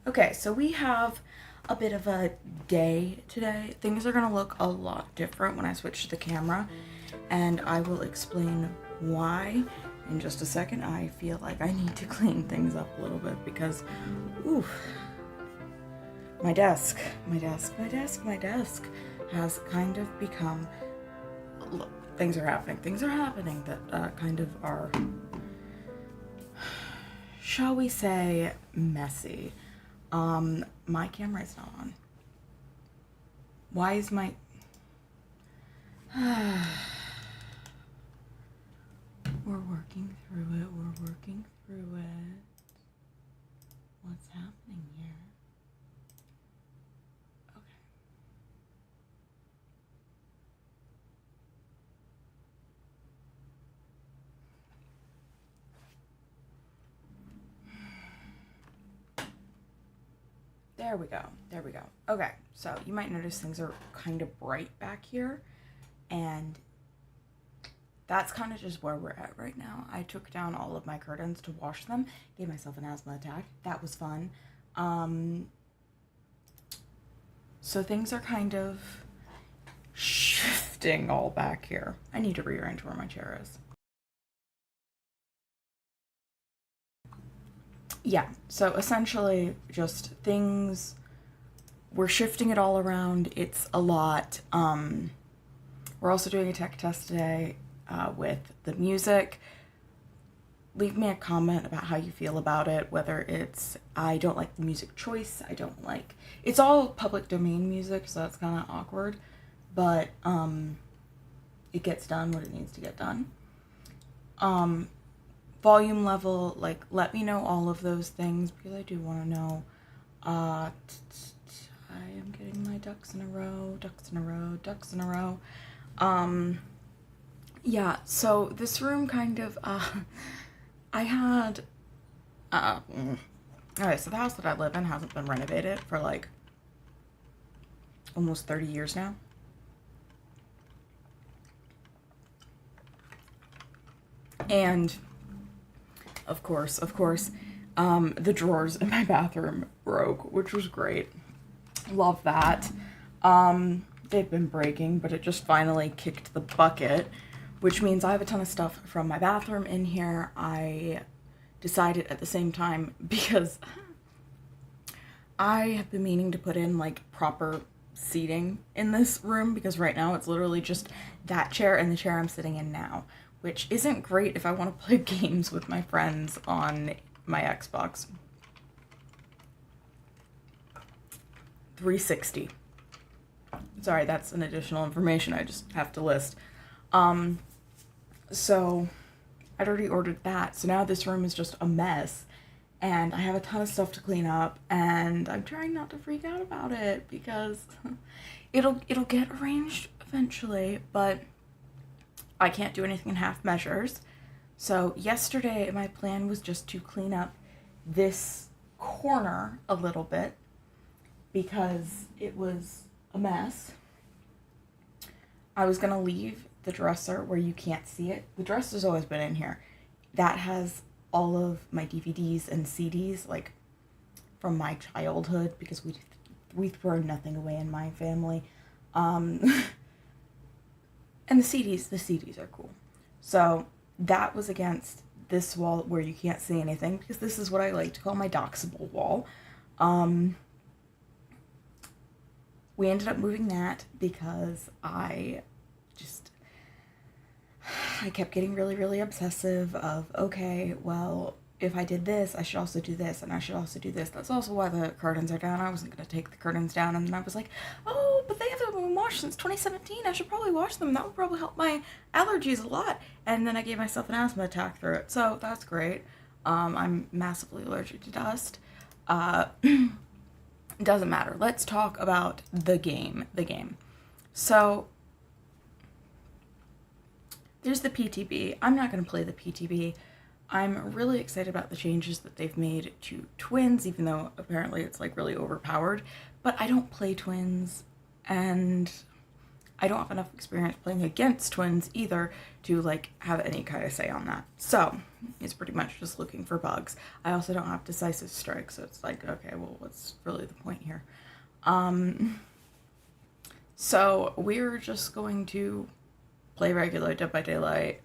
Okay, so we have a bit of a day today. Things are gonna look a lot different when I switch to the camera, and I will explain why in just a second. I feel like I need to clean things up a little bit because, ooh, my desk has kind of become, look, things are happening that kind of are, shall we say, messy. My camera is not on. Why is my... We're working through it. What's happening here? Okay. There we go. Okay, so you might notice things are kind of bright back here, and that's kind of just where we're at right now. I took down all of my curtains to wash them, gave myself an asthma attack. That was fun. So things are kind of shifting all back here. I need to rearrange where my chair is. Yeah, so essentially just things we're shifting it all around. It's a lot. We're also doing a tech test today with the music. Leave me a comment about how you feel about it, whether it's, I don't like the music choice, I don't like, it's all public domain music, so that's kind of awkward, but it gets done what it needs to get done. Volume level, like, let me know all of those things, because I do want to know. I am getting my ducks in a row, ducks in a row, ducks in a row. Yeah, so this room kind of, I had, okay, so the house that I live in hasn't been renovated for like almost 30 years now. And of course, the drawers in my bathroom broke, which was great. Love that. They've been breaking, but it just finally kicked the bucket, which means I have a ton of stuff from my bathroom in here. I decided at the same time, because I have been meaning to put in like proper seating in this room, because right now it's literally just that chair and the chair I'm sitting in now, which isn't great if I want to play games with my friends on my Xbox 360. Sorry, that's an additional information I just have to list. So I'd already ordered that, so now this room is just a mess, and I have a ton of stuff to clean up, and I'm trying not to freak out about it, because it'll get arranged eventually, but I can't do anything in half measures. So yesterday my plan was just to clean up this corner a little bit, because it was a mess. I was gonna leave the dresser where you can't see it. The dresser's always been in here. That has all of my DVDs and CDs, like, from my childhood, because we throw nothing away in my family. And the CDs are cool. So that was against this wall where you can't see anything, because this is what I like to call my doxable wall. We ended up moving that because I kept getting really, really obsessive of, okay, well, if I did this, I should also do this, and I should also do this. That's also why the curtains are down. I wasn't going to take the curtains down, and then I was like, oh, but they haven't been washed since 2017. I should probably wash them. That would probably help my allergies a lot. And then I gave myself an asthma attack through it, so that's great. I'm massively allergic to dust. Doesn't matter. Let's talk about the game. So there's the PTB. I'm not going to play the PTB. I'm really excited about the changes that they've made to twins, even though apparently it's like really overpowered. But I don't play twins, and I don't have enough experience playing against twins either to like have any kind of say on that. So it's pretty much just looking for bugs. I also don't have decisive strike, so it's like, okay, well, what's really the point here? So we're just going to play regular Dead by Daylight.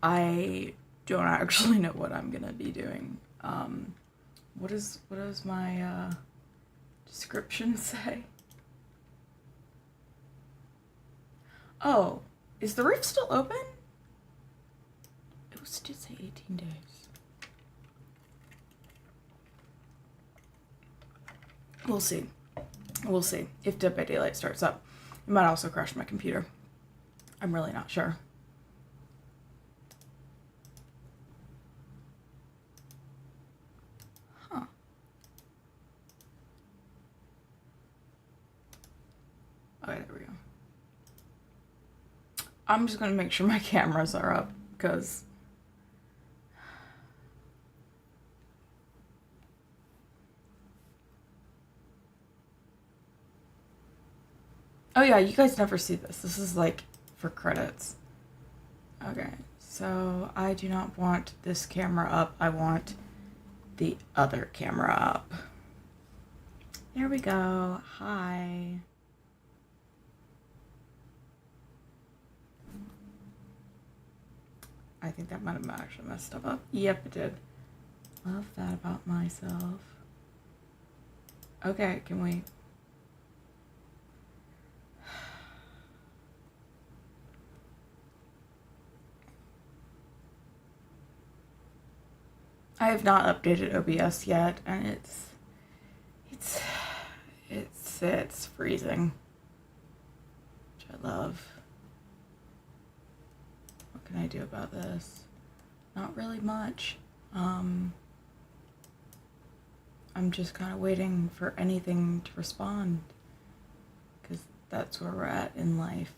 I don't actually know what I'm gonna be doing. What does my description say? Oh, is the roof still open? It was to say 18 days. We'll see. We'll see if Dead by Daylight starts up. It might also crash my computer. I'm really not sure. Huh. Okay, there we go. I'm just gonna make sure my cameras are up, because oh yeah, you guys never see this. This is like for credits. Okay, so I do not want this camera up. I want the other camera up. There we go. Hi. I think that might have actually messed stuff up. Yep, it did. Love that about myself. Okay, can we I have not updated OBS yet, and it's freezing, which I love. What can I do about this? Not really much. I'm just kind of waiting for anything to respond, because that's where we're at in life.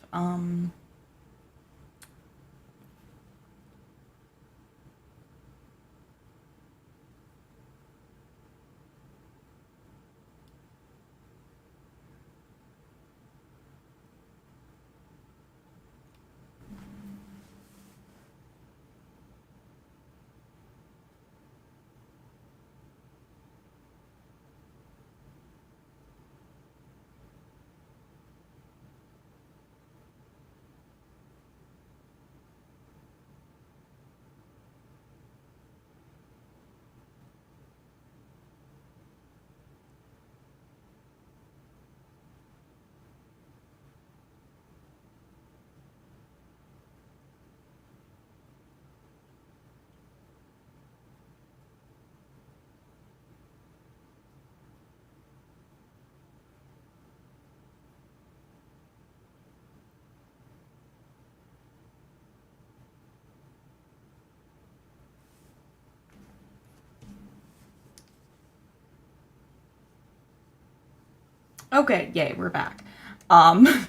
Okay, yay, we're back. The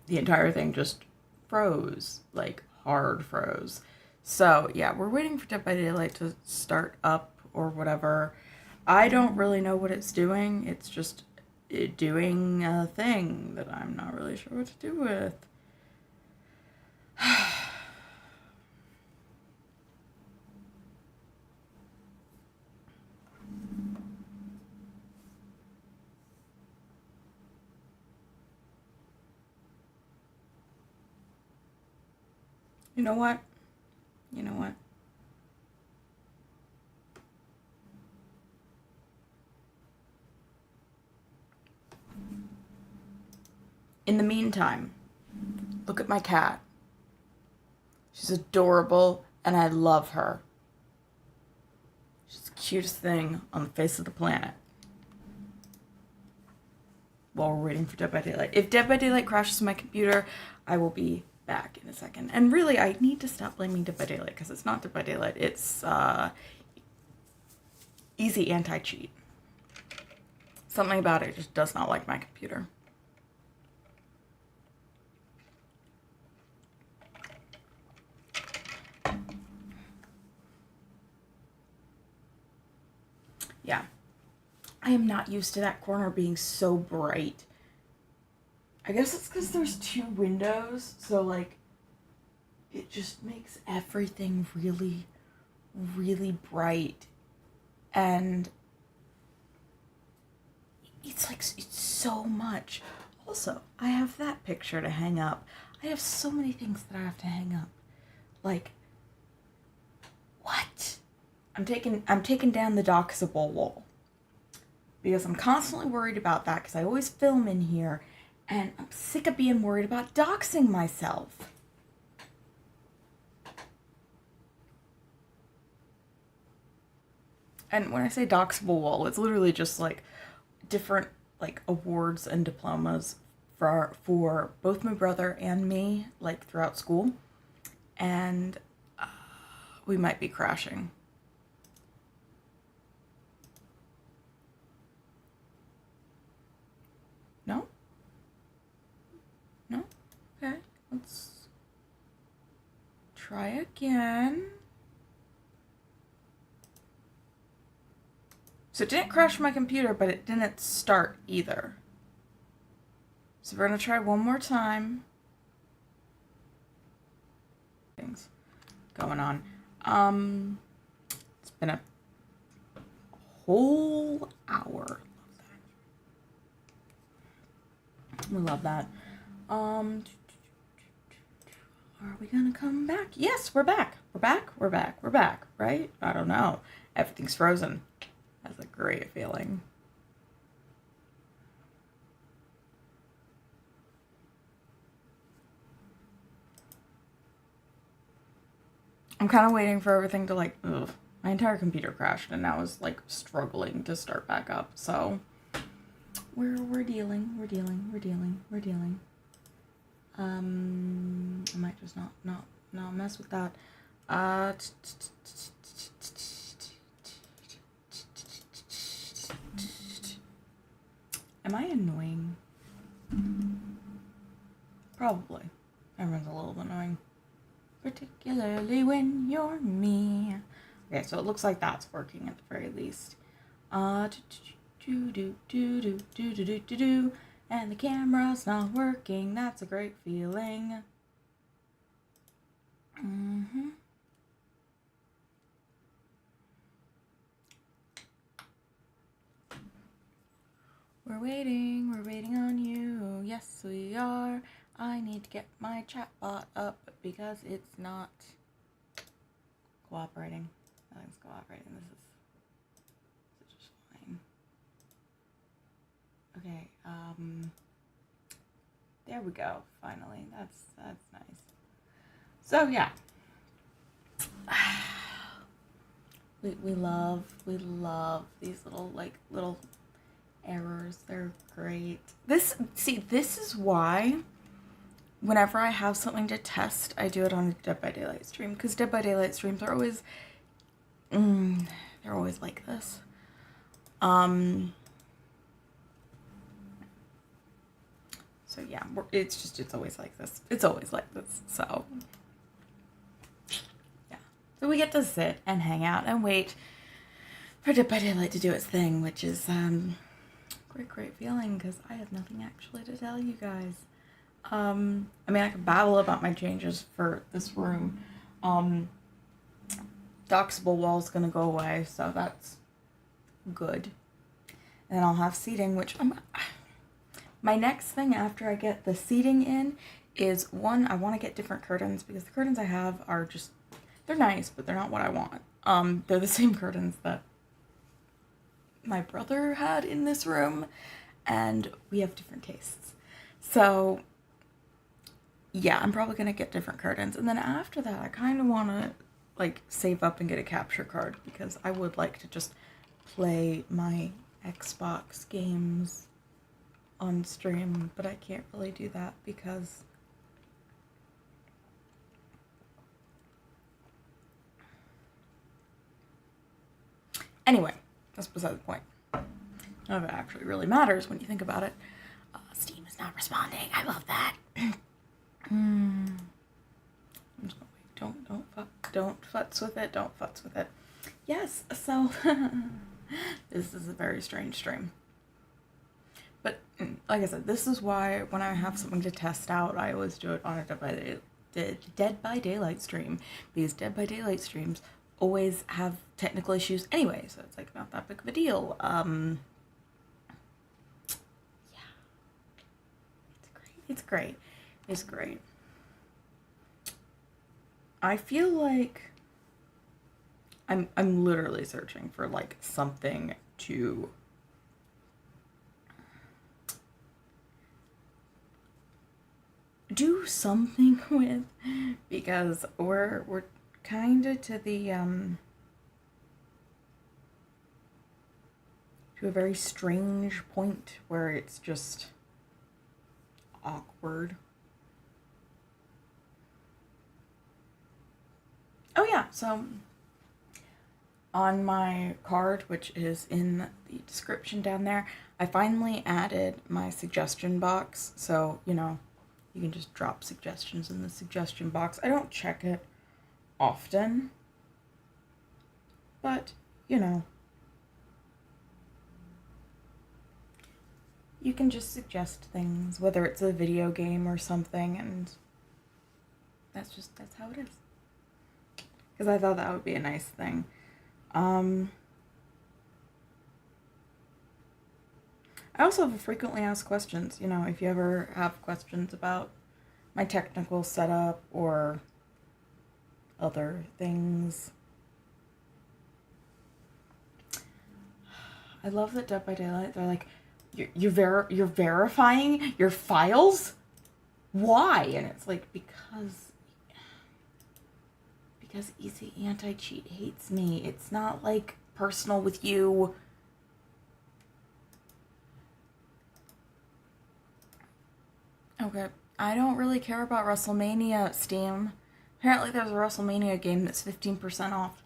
entire thing just froze, like hard froze. So yeah, we're waiting for Dead by Daylight to start up or whatever. I don't really know what it's doing. It's just doing a thing that I'm not really sure what to do with. You know what? You know what? In the meantime, look at my cat. She's adorable, and I love her. She's the cutest thing on the face of the planet. While we're waiting for Dead by Daylight. If Dead by Daylight crashes my computer, I will be back in a second. And really, I need to stop blaming Dead by Daylight, because it's not Dead by Daylight. It's easy anti-cheat. Something about it just does not like my computer. Yeah. I am not used to that corner being so bright. I guess it's because there's 2 windows, so like it just makes everything really, really bright. And it's like, it's so much. Also, I have that picture to hang up. I have so many things that I have to hang up. Like, what? I'm taking down the doxable wall, because I'm constantly worried about that, because I always film in here, and I'm sick of being worried about doxing myself. And when I say doxable wall, it's literally just like different like awards and diplomas for both my brother and me, like throughout school. And we might be crashing. No? No? Okay, let's try again. So it didn't crash my computer, but it didn't start either. So we're gonna try one more time. Things going on. It's been a whole hour. We love that. Are we gonna come back? Yes, we're back. We're back. We're back. We're back. Right? I don't know. Everything's frozen. That's a great feeling. I'm kind of waiting for everything to like, ugh. my entire computer crashed and now is like struggling to start back up. So we're dealing. I might just not mess with that. Am I annoying? Probably. Everyone's a little annoying. Particularly when you're me. Okay, so it looks like that's working at the very least. And the camera's not working. That's a great feeling. We're waiting on you. Yes, we are. I need to get my chatbot up because it's not cooperating. Nothing's cooperating. This is just fine. Okay, there we go. Finally, that's nice. So yeah, we love these little errors. They're great. This is why whenever I have something to test, I do it on a Dead by Daylight stream, because Dead by Daylight streams are always they're always like this. So yeah, it's always like this. It's always like this. So yeah, so we get to sit and hang out and wait for Dead by Daylight to do its thing, which is great feeling, because I have nothing actually to tell you guys. I mean, I can babble about my changes for this room. Docksable wall's gonna go away, so that's good. And then I'll have seating, which my next thing after I get the seating in is, one, I want to get different curtains, because the curtains I have are just, they're nice, but they're not what I want. They're the same curtains that my brother had in this room, and we have different tastes. So yeah, I'm probably gonna get different curtains. And then after that, I kind of want to like save up and get a capture card, because I would like to just play my Xbox games on stream, but I can't really do that because anyway, that's beside the point. None of it actually really matters when you think about it. Steam is not responding. I love that. I'm just gonna wait. Don't futz with it. Don't futz with it. Yes, so this is a very strange stream. But like I said, this is why when I have something to test out, I always do it on a Dead by Daylight stream, because Dead by Daylight streams always have technical issues anyway, so it's like not that big of a deal. Yeah, it's great. I feel like I'm literally searching for like something to do something with, because we're kind of to the to a very strange point where it's just awkward. Oh yeah, so on my card, which is in the description down there, I finally added my suggestion box, so you know, you can just drop suggestions in the suggestion box. I don't check it often, but you know, you can just suggest things, whether it's a video game or something, and that's how it is. Because I thought that would be a nice thing. I also have frequently asked questions, you know, if you ever have questions about my technical setup or other things. I love that Dead by Daylight, they're like, you're verifying your files? Why? And it's like, because because Easy Anti-Cheat hates me. It's not, like, personal with you. Okay, I don't really care about WrestleMania, Steam. Apparently there's a WrestleMania game that's 15% off.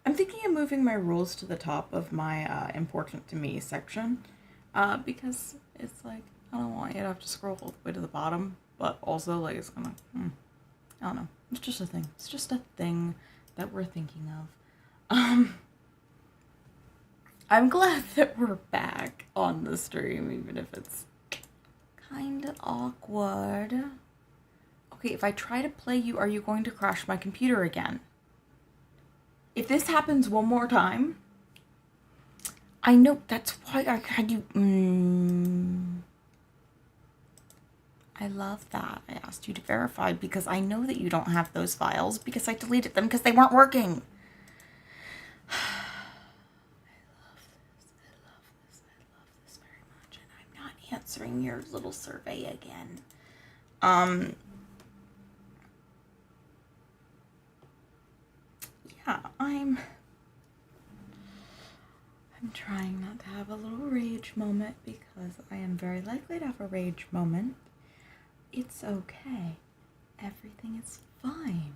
I'm thinking of moving my rules to the top of my important to me section, because it's like, I don't want you to have to scroll all the way to the bottom, but also, like, it's gonna, I don't know. It's just a thing. It's just a thing that we're thinking of. I'm glad that we're back on the stream, even if it's kind of awkward. Okay, if I try to play you, are you going to crash my computer again? If this happens one more time, I know that's why I had you. I love that. I asked you to verify because I know that you don't have those files because I deleted them because they weren't working. Answering your little survey again. Yeah, I'm trying not to have a little rage moment because I am very likely to have a rage moment. It's okay. Everything is fine.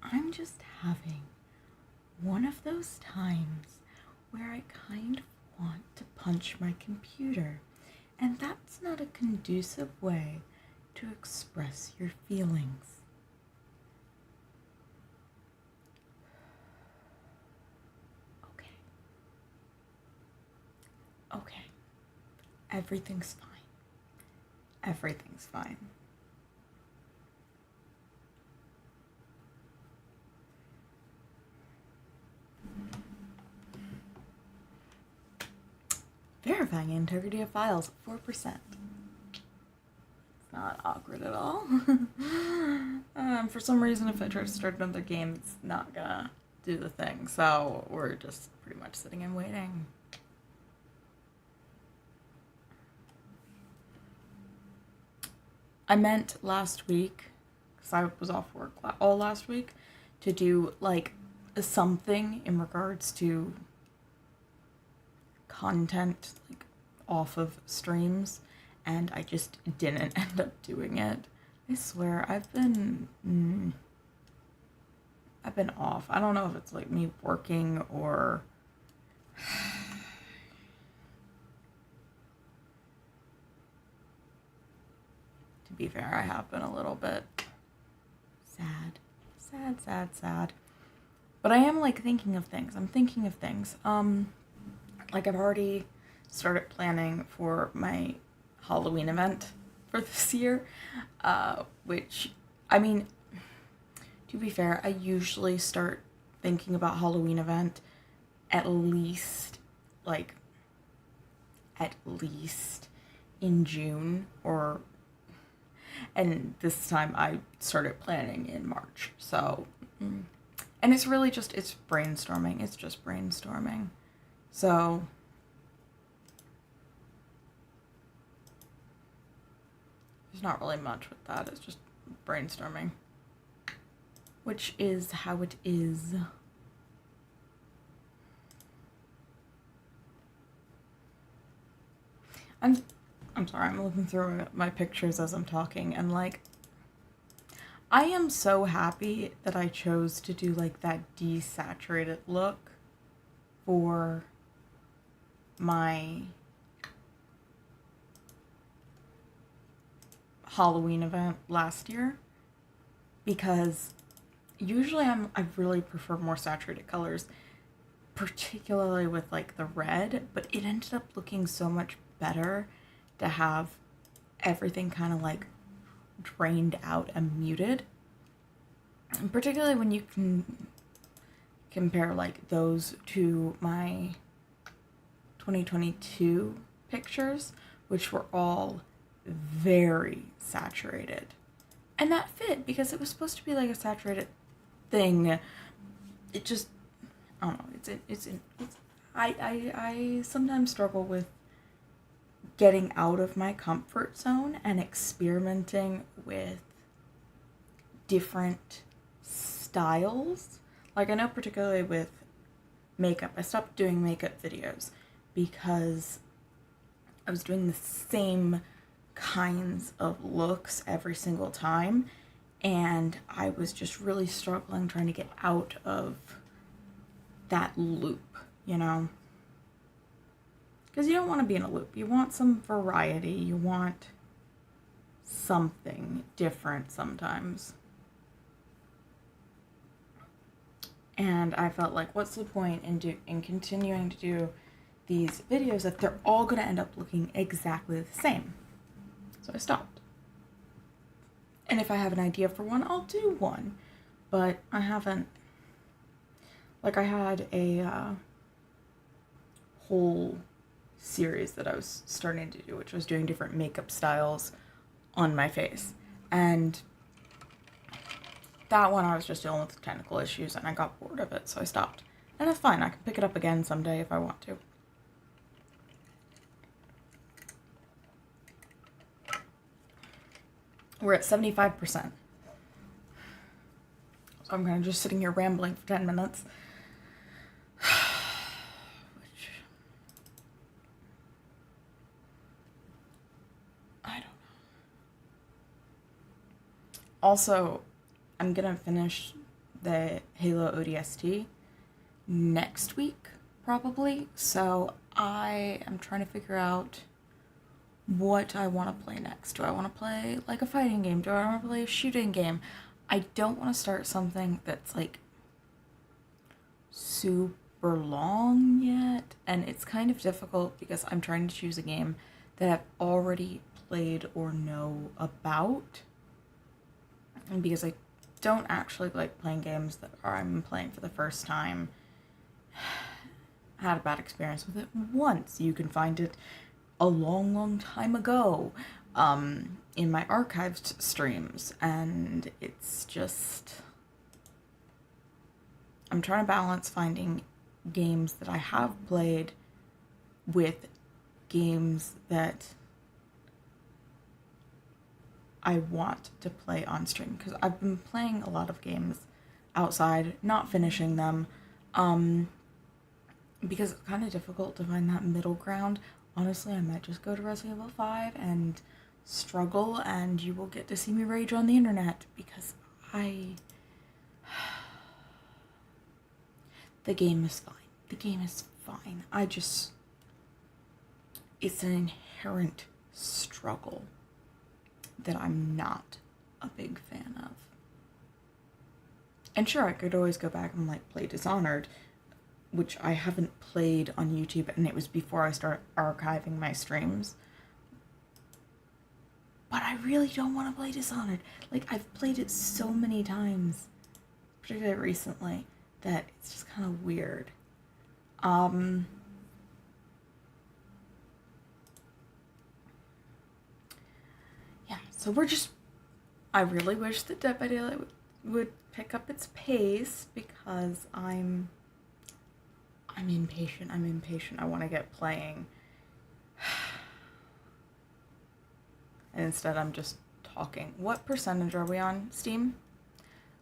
I'm just having one of those times where I kind of want to punch my computer. And that's not a conducive way to express your feelings. Okay. Okay. Everything's fine. Everything's fine. Verifying integrity of files, 4%. It's not awkward at all. For some reason, if I try to start another game, it's not gonna do the thing. So we're just pretty much sitting and waiting. I meant last week, because I was off work all last week, to do like something in regards to content like off of streams, and I just didn't end up doing it. I swear I've been off. I don't know if it's like me working or to be fair, I have been a little bit sad. But I am like thinking of things. I'm thinking of things. Like I've already started planning for my Halloween event for this year, which, I mean, to be fair, I usually start thinking about Halloween event at least in June, and this time I started planning in March. So, and it's really just, it's brainstorming. It's just brainstorming. So, there's not really much with that. It's just brainstorming, which is how it is. I'm sorry, I'm looking through my pictures as I'm talking, and like, I am so happy that I chose to do like that desaturated look for my Halloween event last year, because usually I really prefer more saturated colors, particularly with like the red, but it ended up looking so much better to have everything kind of like drained out and muted, and particularly when you can compare like those to my 2022 pictures, which were all very saturated. And that fit because it was supposed to be like a saturated thing. It just, I don't know, I sometimes struggle with getting out of my comfort zone and experimenting with different styles. Like, I know particularly with makeup, I stopped doing makeup videos because I was doing the same kinds of looks every single time, and I was just really struggling trying to get out of that loop, you know? Because you don't want to be in a loop. You want some variety. You want something different sometimes. And I felt like, what's the point in continuing to do these videos if they're all going to end up looking exactly the same? So I stopped. And if I have an idea for one, I'll do one. But I haven't. Like, I had a whole series that I was starting to do, which was doing different makeup styles on my face. And that one I was just dealing with technical issues and I got bored of it, so I stopped. And that's fine, I can pick it up again someday if I want to. We're at 75%. So I'm kind of just sitting here rambling for 10 minutes. Which, I don't know. Also, I'm gonna finish the Halo ODST next week, probably. So I am trying to figure out what I want to play next. Do I want to play like a fighting game? Do I want to play a shooting game? I don't want to start something that's like super long yet, and it's kind of difficult because I'm trying to choose a game that I've already played or know about, and because I don't actually like playing games that I'm playing for the first time. I had a bad experience with it once. You can find it a long time ago in my archived streams, and it's just, I'm trying to balance finding games that I have played with games that I want to play on stream, because I've been playing a lot of games outside, not finishing them, because it's kind of difficult to find that middle ground. Honestly, I might just go to Resident Evil 5 and struggle, and you will get to see me rage on the internet, because the game is fine. The game is fine. It's an inherent struggle that I'm not a big fan of. And sure, I could always go back and like play Dishonored, which I haven't played on YouTube, and it was before I started archiving my streams. But I really don't want to play Dishonored. Like, I've played it so many times, particularly recently, that it's just kind of weird. Yeah, so I really wish that Dead by Daylight would pick up its pace, because I'm impatient. I want to get playing. And instead I'm just talking. What percentage are we on Steam?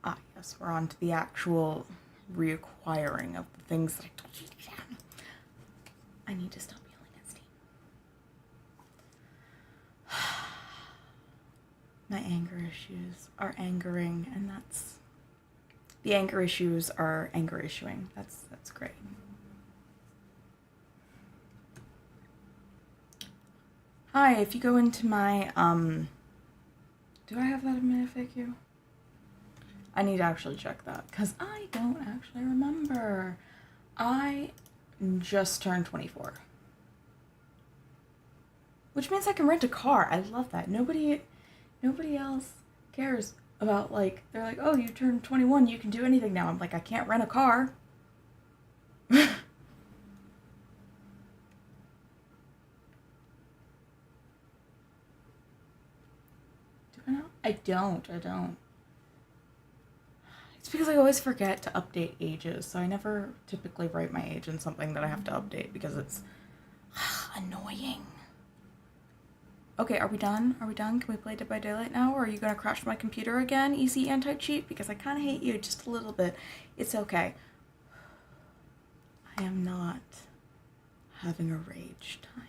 Ah, yes, we're on to the actual reacquiring of the things that I told you. I need to stop yelling at Steam. My anger issues are angering, and the anger issues are anger issuing. That's great. Hi, if you go into my, do I have that in my FAQ? I need to actually check that, because I don't actually remember. I just turned 24. Which means I can rent a car. I love that. Nobody else cares about, like, they're like, oh, you turned 21, you can do anything now. I'm like, I can't rent a car. I don't. It's because I always forget to update ages, so I never typically write my age in something that I have to update, because it's annoying. Okay, are we done? Are we done? Can we play Dead by Daylight now? Or are you gonna crash my computer again? Easy anti-cheat? Because I kind of hate you just a little bit. It's okay. I am not having a rage time.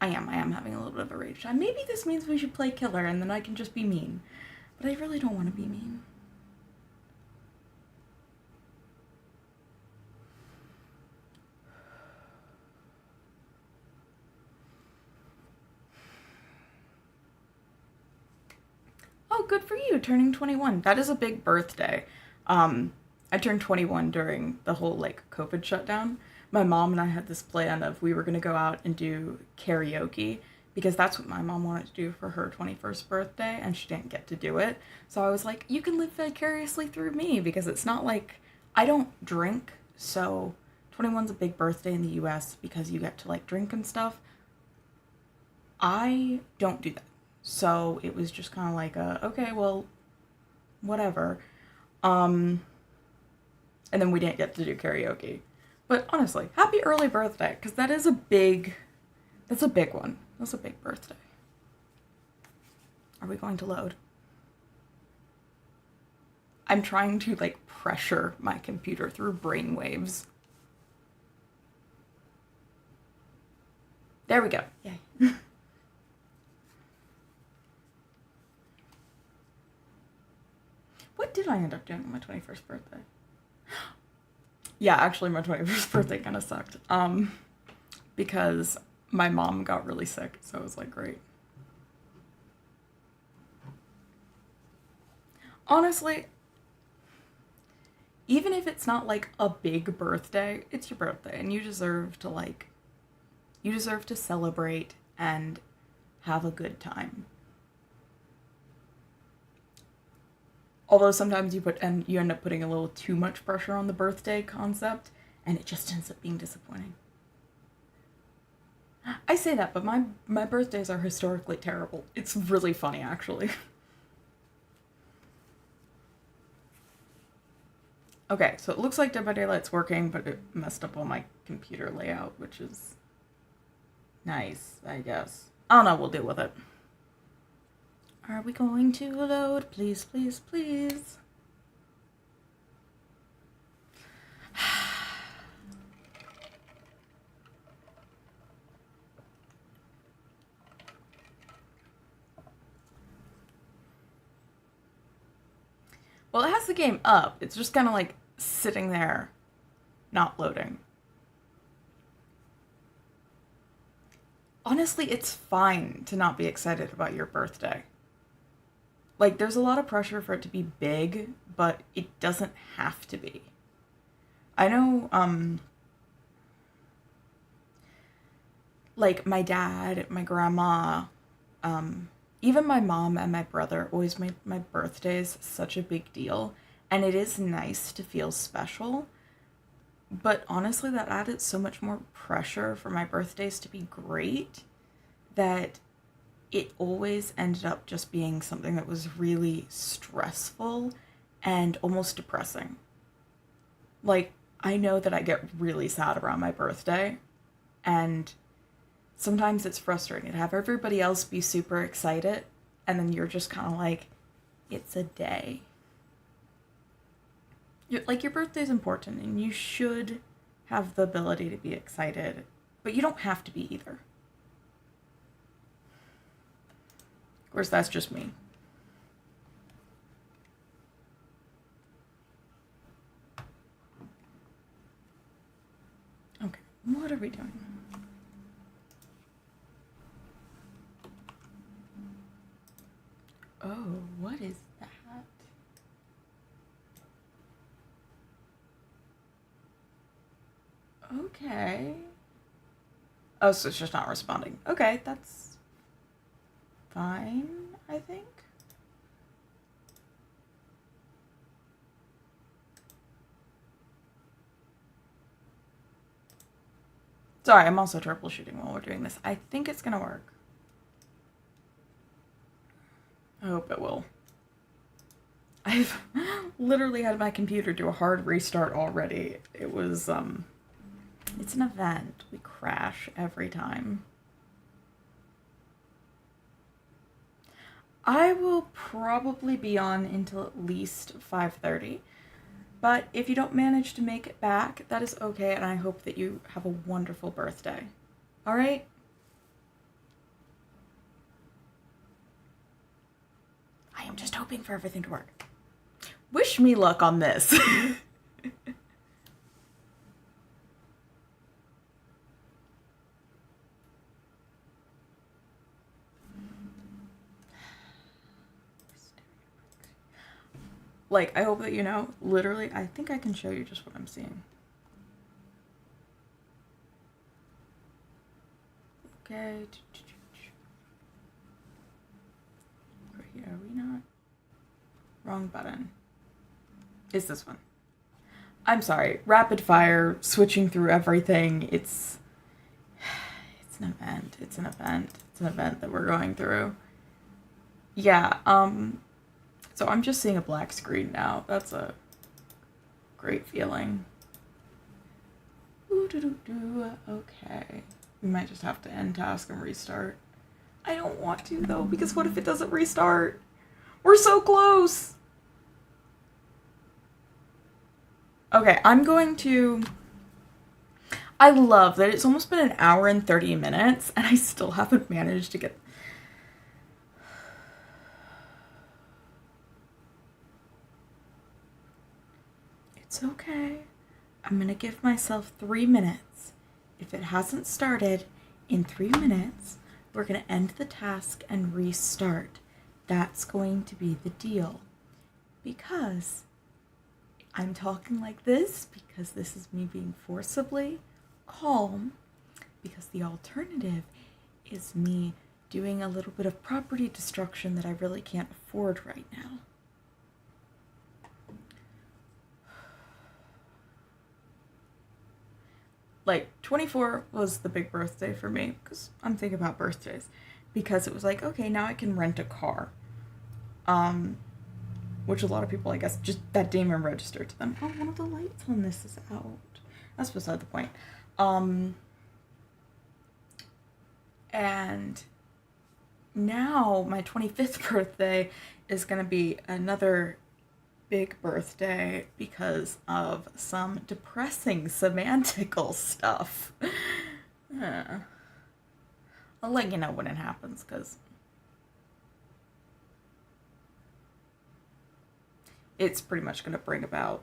I am having a little bit of a rage time. Maybe this means we should play killer and then I can just be mean. But I really don't want to be mean. Oh, good for you, turning 21. That is a big birthday. I turned 21 during the whole, like, COVID shutdown. My mom and I had this plan of we were going to go out and do karaoke because that's what my mom wanted to do for her 21st birthday, and she didn't get to do it. So I was like, you can live vicariously through me, because it's not like I don't drink, so 21's a big birthday in the US because you get to, like, drink and stuff. I don't do that. So it was just kind of like okay, well, whatever. And then we didn't get to do karaoke. But honestly, happy early birthday, because that's a big one. That's a big birthday. Are we going to load? I'm trying to, like, pressure my computer through brainwaves. There we go. Yay. What did I end up doing on my 21st birthday? Yeah, actually my 21st birthday kind of sucked. Because my mom got really sick, so it was like, great. Honestly, even if it's not like a big birthday, it's your birthday and you deserve to celebrate and have a good time. Although sometimes you end up putting a little too much pressure on the birthday concept, and it just ends up being disappointing. I say that, but my birthdays are historically terrible. It's really funny, actually. Okay, so it looks like Dead by Daylight's working, but it messed up all my computer layout, which is nice, I guess. I don't know, we'll deal with it. Are we going to load? Please, please, please. Well, it has the game up. It's just kind of like sitting there, not loading. Honestly, it's fine to not be excited about your birthday. Like, there's a lot of pressure for it to be big, but it doesn't have to be. I know, like, my dad, my grandma, even my mom and my brother always made my birthdays such a big deal. And it is nice to feel special. But honestly, that added so much more pressure for my birthdays to be great that it always ended up just being something that was really stressful and almost depressing. Like, I know that I get really sad around my birthday, and sometimes it's frustrating to have everybody else be super excited, and then you're just kind of like, it's a day. Your birthday's important, and you should have the ability to be excited, but you don't have to be either. Of course, that's just me. Okay, what are we doing? Oh, what is that? Okay. Oh, so it's just not responding. Okay, that's fine, I think. Sorry, I'm also troubleshooting while we're doing this. I think it's gonna work. I hope it will. I've literally had my computer do a hard restart already. It was, it's an event. We crash every time. I will probably be on until at least 5:30. But if you don't manage to make it back, that is okay, and I hope that you have a wonderful birthday. All right? I am just hoping for everything to work. Wish me luck on this. Like, I hope that you know, literally, I think I can show you just what I'm seeing. Okay. Are we not? Wrong button. Is this one? I'm sorry. Rapid fire, switching through everything. It's an event. It's an event. It's an event that we're going through. Yeah, so I'm just seeing a black screen now. That's a great feeling. Okay. We might just have to end task and restart. I don't want to, though, because what if it doesn't restart? We're so close! Okay, I'm going to... I love that it's almost been an hour and 30 minutes, and I still haven't managed to get... It's okay. I'm gonna give myself 3 minutes. If it hasn't started in 3 minutes, we're gonna end the task and restart. That's going to be the deal. Because I'm talking like this, because this is me being forcibly calm, because the alternative is me doing a little bit of property destruction that I really can't afford right now. Like, 24 was the big birthday for me, because I'm thinking about birthdays, because it was like, okay, now I can rent a car. Which a lot of people, I guess, just that didn't even register to them. Oh, one of the lights on this is out. That's beside the point. And now my 25th birthday is going to be another big birthday because of some depressing semantical stuff. I'll let you know when it happens, because it's pretty much going to bring about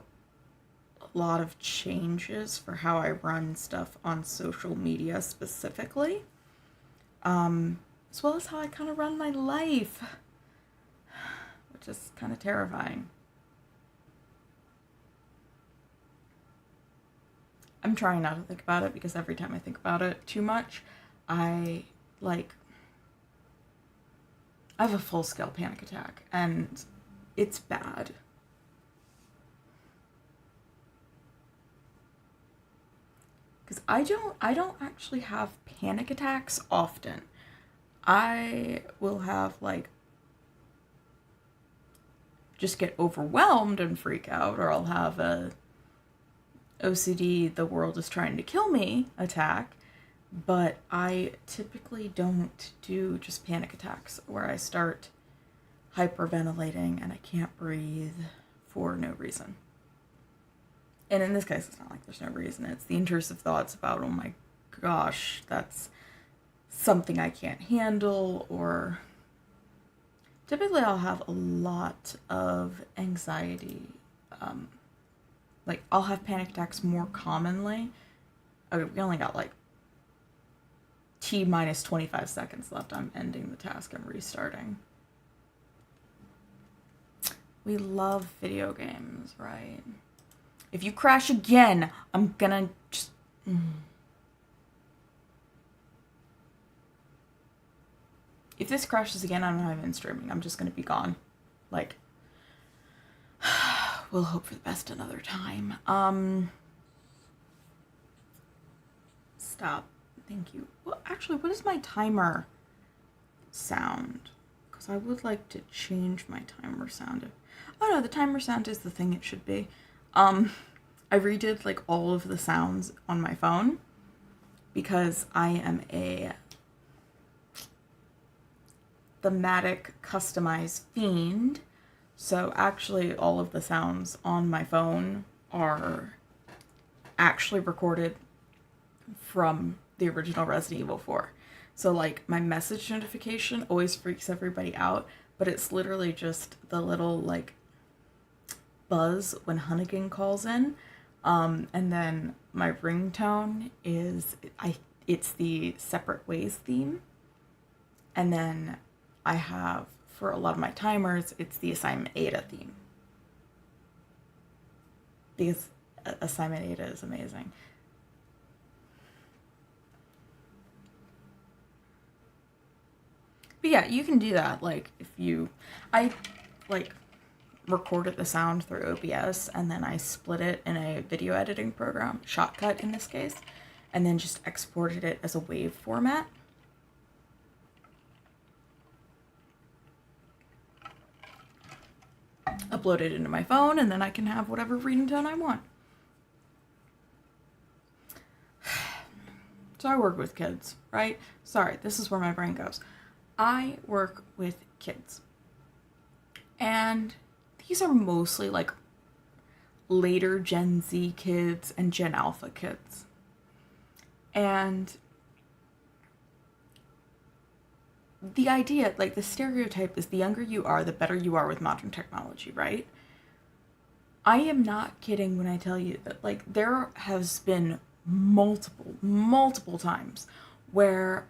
a lot of changes for how I run stuff on social media specifically, as well as how I kind of run my life, which is kind of terrifying. I'm trying not to think about it, because every time I think about it too much, I have a full-scale panic attack, and it's bad. Because I don't actually have panic attacks often. I will have, just get overwhelmed and freak out, or I'll have a OCD, the world is trying to kill me attack, but I typically don't do just panic attacks where I start hyperventilating and I can't breathe for no reason. And in this case, it's not like there's no reason. It's the intrusive thoughts about, oh my gosh, that's something I can't handle, or typically I'll have a lot of anxiety. I'll have panic attacks more commonly. Okay, we only got T minus 25 seconds left. I'm ending the task and restarting. We love video games, right? If you crash again, I'm gonna just... If this crashes again, I'm not even streaming. I'm just gonna be gone. We'll hope for the best another time. Stop. Thank you. Well, actually, what is my timer sound? Because I would like to change my timer sound. Oh no, the timer sound is the thing it should be. I redid all of the sounds on my phone because I am a thematic customized themed. So actually all of the sounds on my phone are actually recorded from the original Resident Evil 4. So like my message notification always freaks everybody out, but it's literally just the little like buzz when Hunnigan calls in. And then my ringtone is it's the Separate Ways theme. And then I have, for a lot of my timers, it's the Assignment Ada theme. Because Assignment Ada is amazing. But yeah, you can do that. Like, I like recorded the sound through OBS and then I split it in a video editing program, Shotcut in this case, and then just exported it as a WAV format. Upload it into my phone, and then I can have whatever ringtone I want. So I work with kids, right? Sorry, this is where my brain goes. I work with kids. And these are mostly like later Gen Z kids and Gen Alpha kids. And the idea, like the stereotype is the younger you are, the better you are with modern technology, right? I am not kidding when I tell you that like there has been multiple times where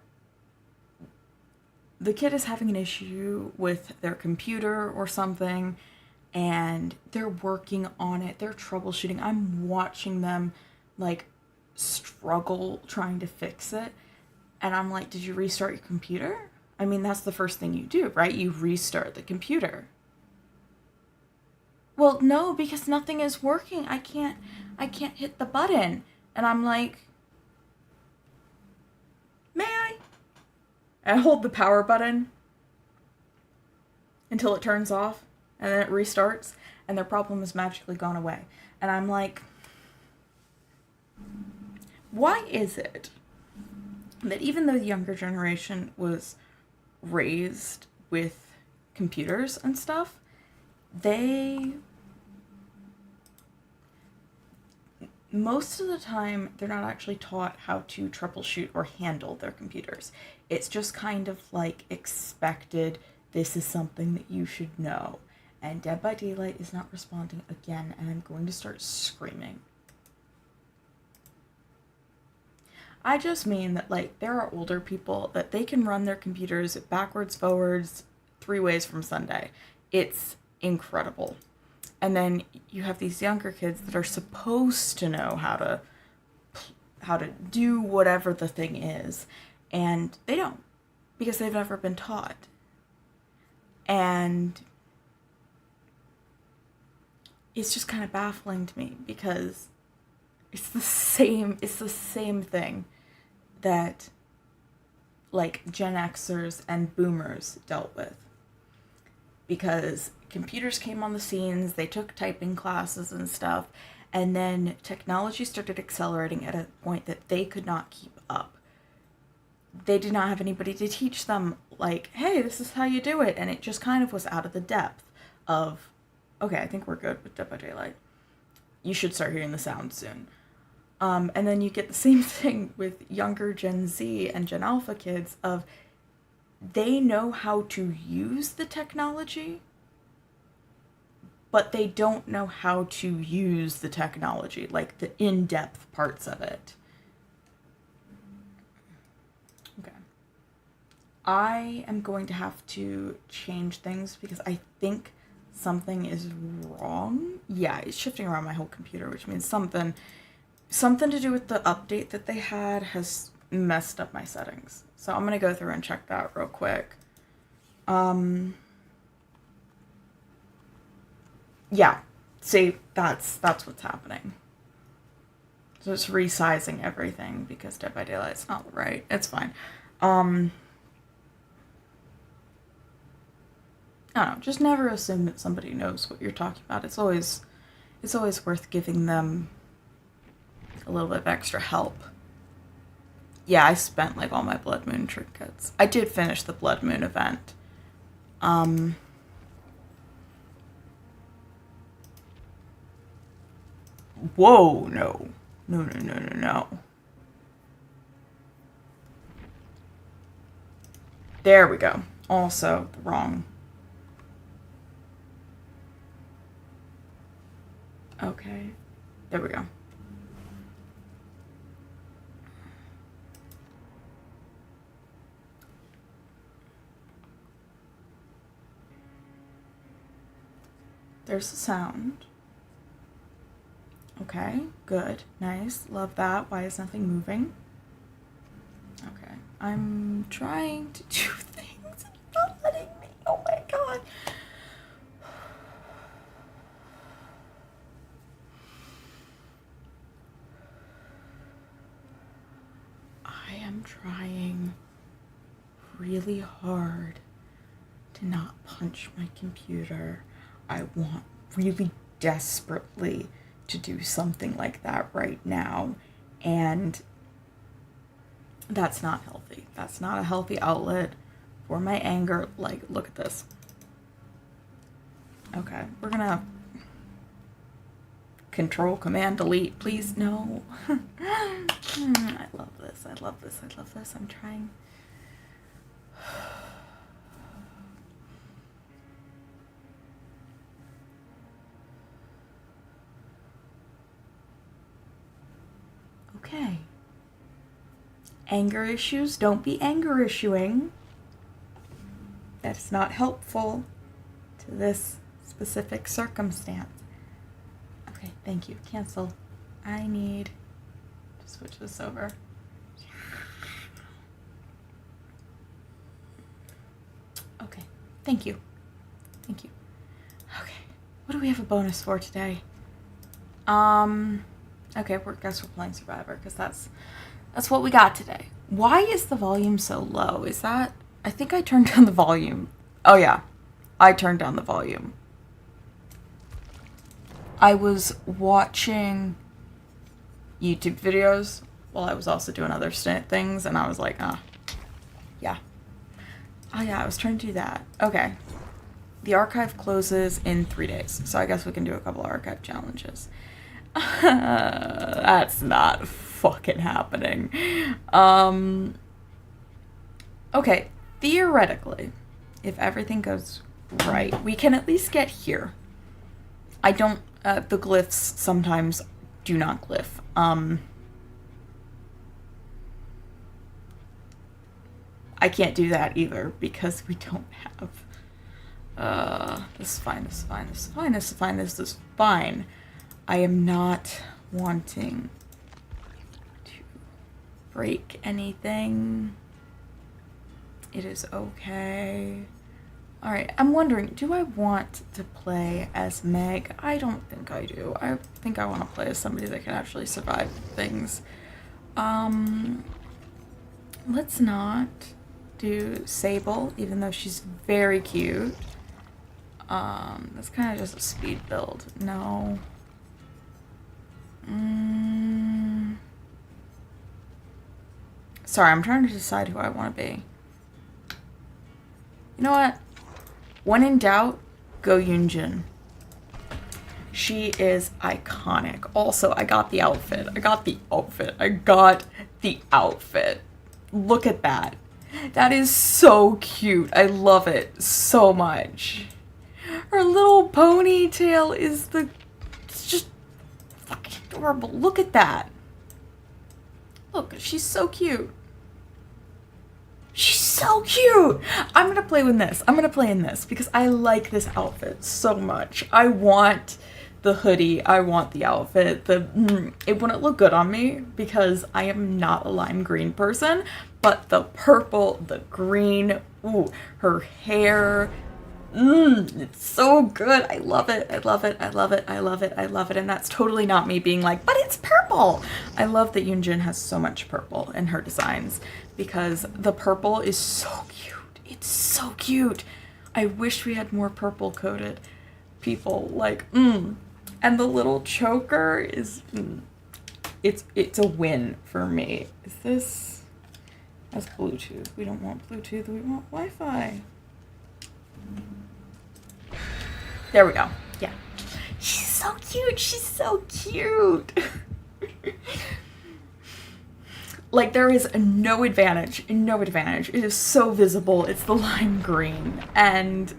the kid is having an issue with their computer or something and they're working on it, they're troubleshooting. I'm watching them like struggle trying to fix it. And I'm like, did you restart your computer? I mean, that's the first thing you do, right? You restart the computer. Well, no, because nothing is working. I can't hit the button. And I'm like, may I? And I hold the power button until it turns off, and then it restarts, and their problem is magically gone away. And I'm like, why is it that even though the younger generation was raised with computers and stuff, most of the time, they're not actually taught how to troubleshoot or handle their computers. It's just kind of like expected, this is something that you should know. And Dead by Daylight is not responding again, and I'm going to start screaming. I just mean that, like, there are older people that they can run their computers backwards, forwards, 3 ways from Sunday. It's incredible. And then you have these younger kids that are supposed to know how to do whatever the thing is, and they don't, because they've never been taught. And it's just kind of baffling to me, because it's the same thing that like Gen Xers and boomers dealt with. Because computers came on the scenes, they took typing classes and stuff, and then technology started accelerating at a point that they could not keep up. They did not have anybody to teach them, like, hey, this is how you do it, and it just kind of was out of the depth of, okay, I think we're good with Dead by Daylight. You should start hearing the sound soon. And then you get the same thing with younger Gen Z and Gen Alpha kids of, they know how to use the technology, but they don't know how to use the technology, like the in-depth parts of it. Okay. I am going to have to change things because I think something is wrong. Yeah, it's shifting around my whole computer, which means something to do with the update that they had has messed up my settings. So I'm gonna go through and check that real quick. Yeah, see, that's what's happening. So it's resizing everything because Dead by Daylight's not right. It's fine. I don't know, just never assume that somebody knows what you're talking about. It's always worth giving them a little bit of extra help. Yeah, I spent like all my Blood Moon trinkets. I did finish the Blood Moon event. Whoa, no. No, no, no, no, no. There we go. Also, the wrong. Okay. There we go. There's the sound. Okay, good, nice, love that. Why is nothing moving? Okay, I'm trying to do things and you're not letting me. Oh my god. I am trying really hard to not punch my computer. I want really desperately to do something like that right now, and that's not healthy. That's not a healthy outlet for my anger. Like, look at this. Okay, we're gonna Control Command Delete, please. No. I love this. I love this. I love this. I'm trying. Okay. Anger issues, don't be anger issuing. That's not helpful to this specific circumstance. Okay, thank you. Cancel. I need to switch this over. Okay, thank you. Thank you. Okay, what do we have a bonus for today? Okay, I guess we're playing Survivor, because that's what we got today. Why is the volume so low? Is that... I think I turned down the volume. Oh yeah, I turned down the volume. I was watching YouTube videos while I was also doing other things, and I was like, yeah. Oh yeah, I was trying to do that. Okay. The archive closes in 3 days, so I guess we can do a couple archive challenges. That's not fucking happening. Okay, theoretically, if everything goes right, we can at least get here. I don't, the glyphs sometimes do not glyph. I can't do that either because we don't have, this is fine, this is fine, this is fine, this is fine, this is fine. I am not wanting to break anything. It is okay. Alright, I'm wondering, do I want to play as Meg? I don't think I do. I think I want to play as somebody that can actually survive things. Let's not do Sable, even though she's very cute. That's kind of just a speed build. No. Sorry, I'm trying to decide who I want to be. You know what? When in doubt, go Yunjin. She is iconic. Also, I got the outfit. I got the outfit. Look at that. That is so cute. I love it so much. Her little ponytail is it's just fucking adorable. Look at that. Look, she's so cute. She's so cute! I'm gonna play with this. I'm gonna play in this because I like this outfit so much. I want the hoodie. I want the outfit. It wouldn't look good on me because I am not a lime green person, but the purple, the green, ooh, her hair, it's so good. I love it. I love it. I love it. I love it. I love it. And that's totally not me being like, but it's purple. I love that Yunjin has so much purple in her designs because the purple is so cute. It's so cute. I wish we had more purple coated people. Like, And the little choker is, it's a win for me. Is this, that's Bluetooth. We don't want Bluetooth. We want Wi-Fi. There we go. Yeah. She's so cute. She's so cute. Like, there is no advantage. No advantage. It is so visible. It's the lime green. And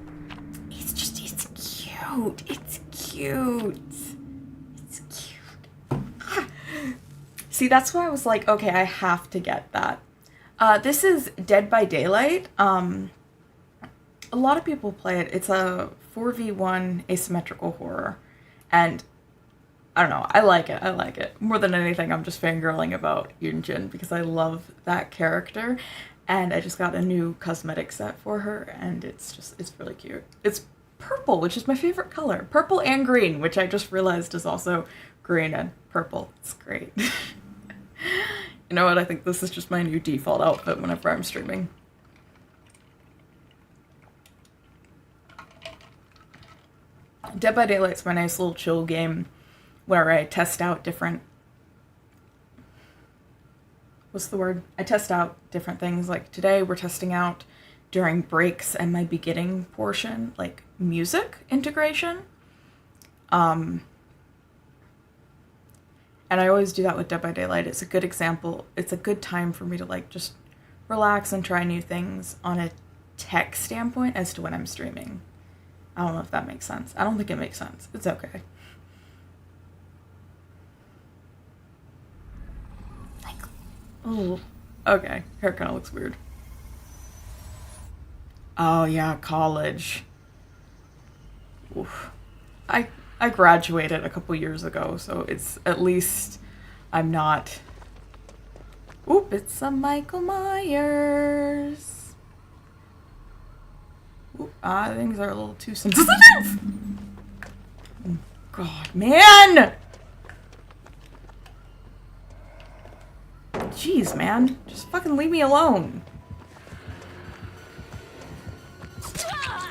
it's just, it's cute. It's cute. It's cute. Ah. See, that's why I was like, okay, I have to get that. This is Dead by Daylight. A lot of people play it. It's a 4v1 asymmetrical horror. And I don't know, I like it. I like it. More than anything, I'm just fangirling about Yunjin because I love that character. And I just got a new cosmetic set for her, and it's really cute. It's purple, which is my favorite color. Purple and green, which I just realized is also green and purple. It's great. You know what? I think this is just my new default outfit whenever I'm streaming. Dead by Daylight's my nice little chill game where I test out different... What's the word? I test out different things. Like today we're testing out during breaks and my beginning portion, like music integration. And I always do that with Dead by Daylight. It's a good example. It's a good time for me to like just relax and try new things on a tech standpoint as to when I'm streaming. I don't know if that makes sense. I don't think it makes sense. It's okay. Like, oh, okay. Hair kind of looks weird. Oh yeah, college. Oof. I graduated a couple years ago, so it's at least I'm not... Oop, it's a Michael Myers. Oop, things are a little too sensitive. Oh, God, man! Jeez, man. Just fucking leave me alone.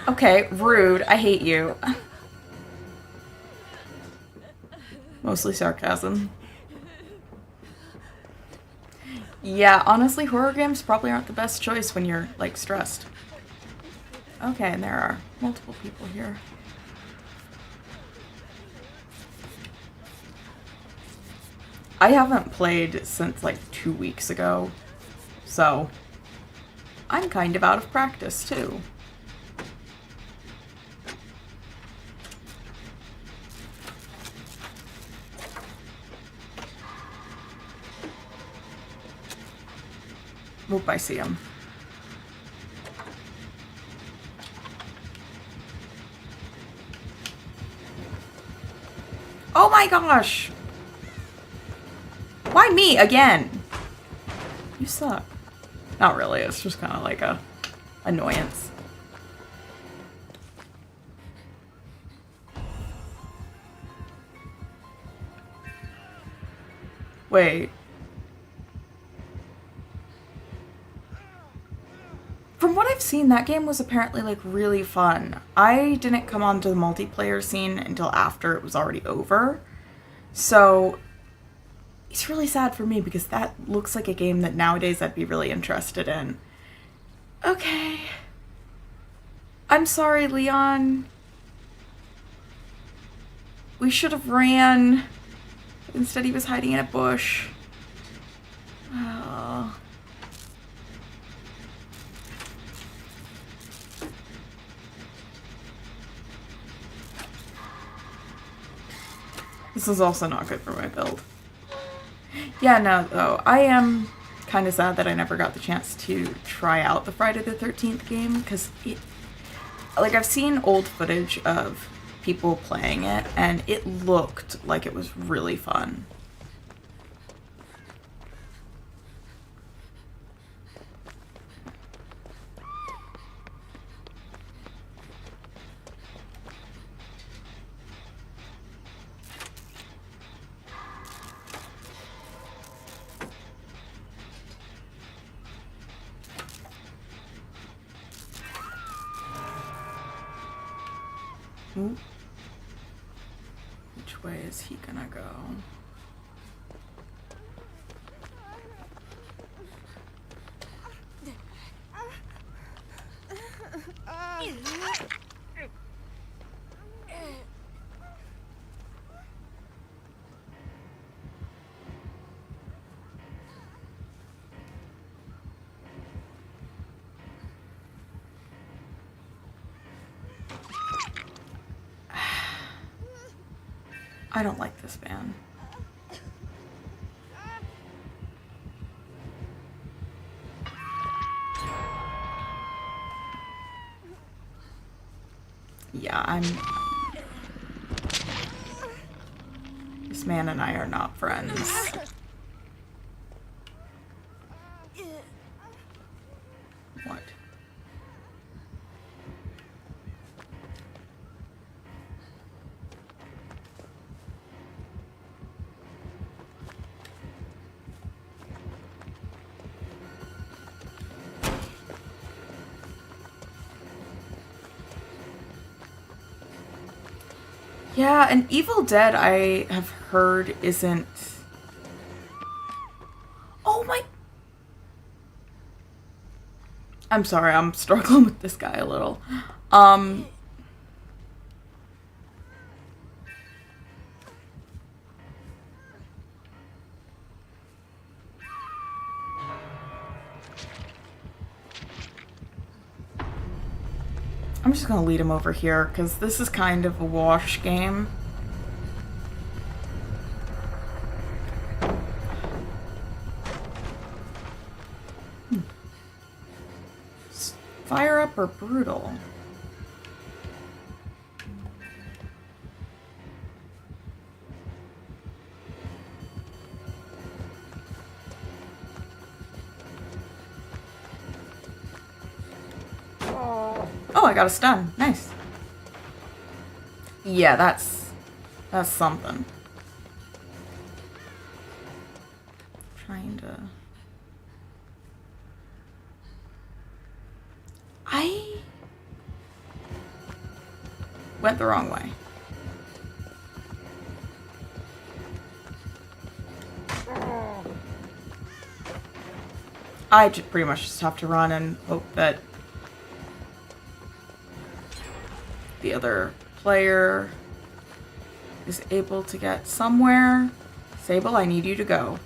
Okay, rude. I hate you. Mostly sarcasm. Yeah, honestly, horror games probably aren't the best choice when you're, like, stressed. Okay, and there are multiple people here. I haven't played since, like, 2 weeks ago, so I'm kind of out of practice, too. Oop, I see him. Oh my gosh! Why me again? You suck. Not really, it's just kind of like a annoyance. Wait. From what I've seen, that game was apparently, like, really fun. I didn't come onto the multiplayer scene until after it was already over. So, it's really sad for me because that looks like a game that nowadays I'd be really interested in. Okay. I'm sorry, Leon. We should have ran. Instead, he was hiding in a bush. Oh. This is also not good for my build. Yeah, no, though. I am kind of sad that I never got the chance to try out the Friday the 13th game, because it... Like, I've seen old footage of people playing it, and it looked like it was really fun. Ooh. Which way is he gonna go? I don't like this man. Yeah, this man and I are not friends. What? Yeah, and Evil Dead, I have heard, isn't... Oh my... I'm sorry, I'm struggling with this guy a little. I'm just gonna lead him over here, because this is kind of a wash game. Fire up or brutal? Oh, I got a stun. Nice. Yeah, that's something. Trying to... I went the wrong way. I pretty much just have to run and hope that the other player is able to get somewhere. Sable, I need you to go.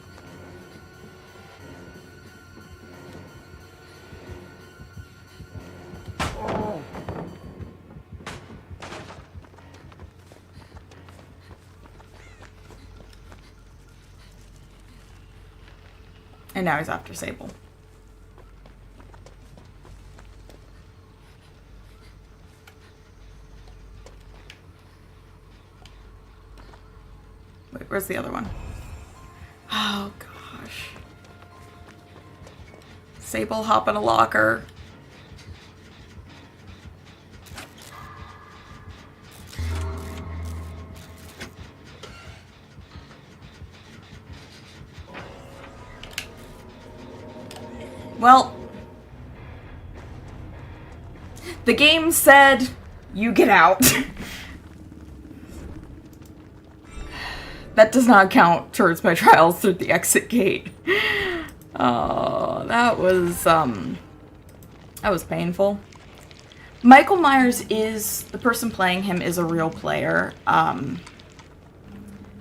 And now he's after Sable. Wait, where's the other one? Oh, gosh. Sable, hop in a locker. Well, the game said you get out. That does not count towards my trials through the exit gate. Oh, that was painful. Michael Myers is, the person playing him is a real player.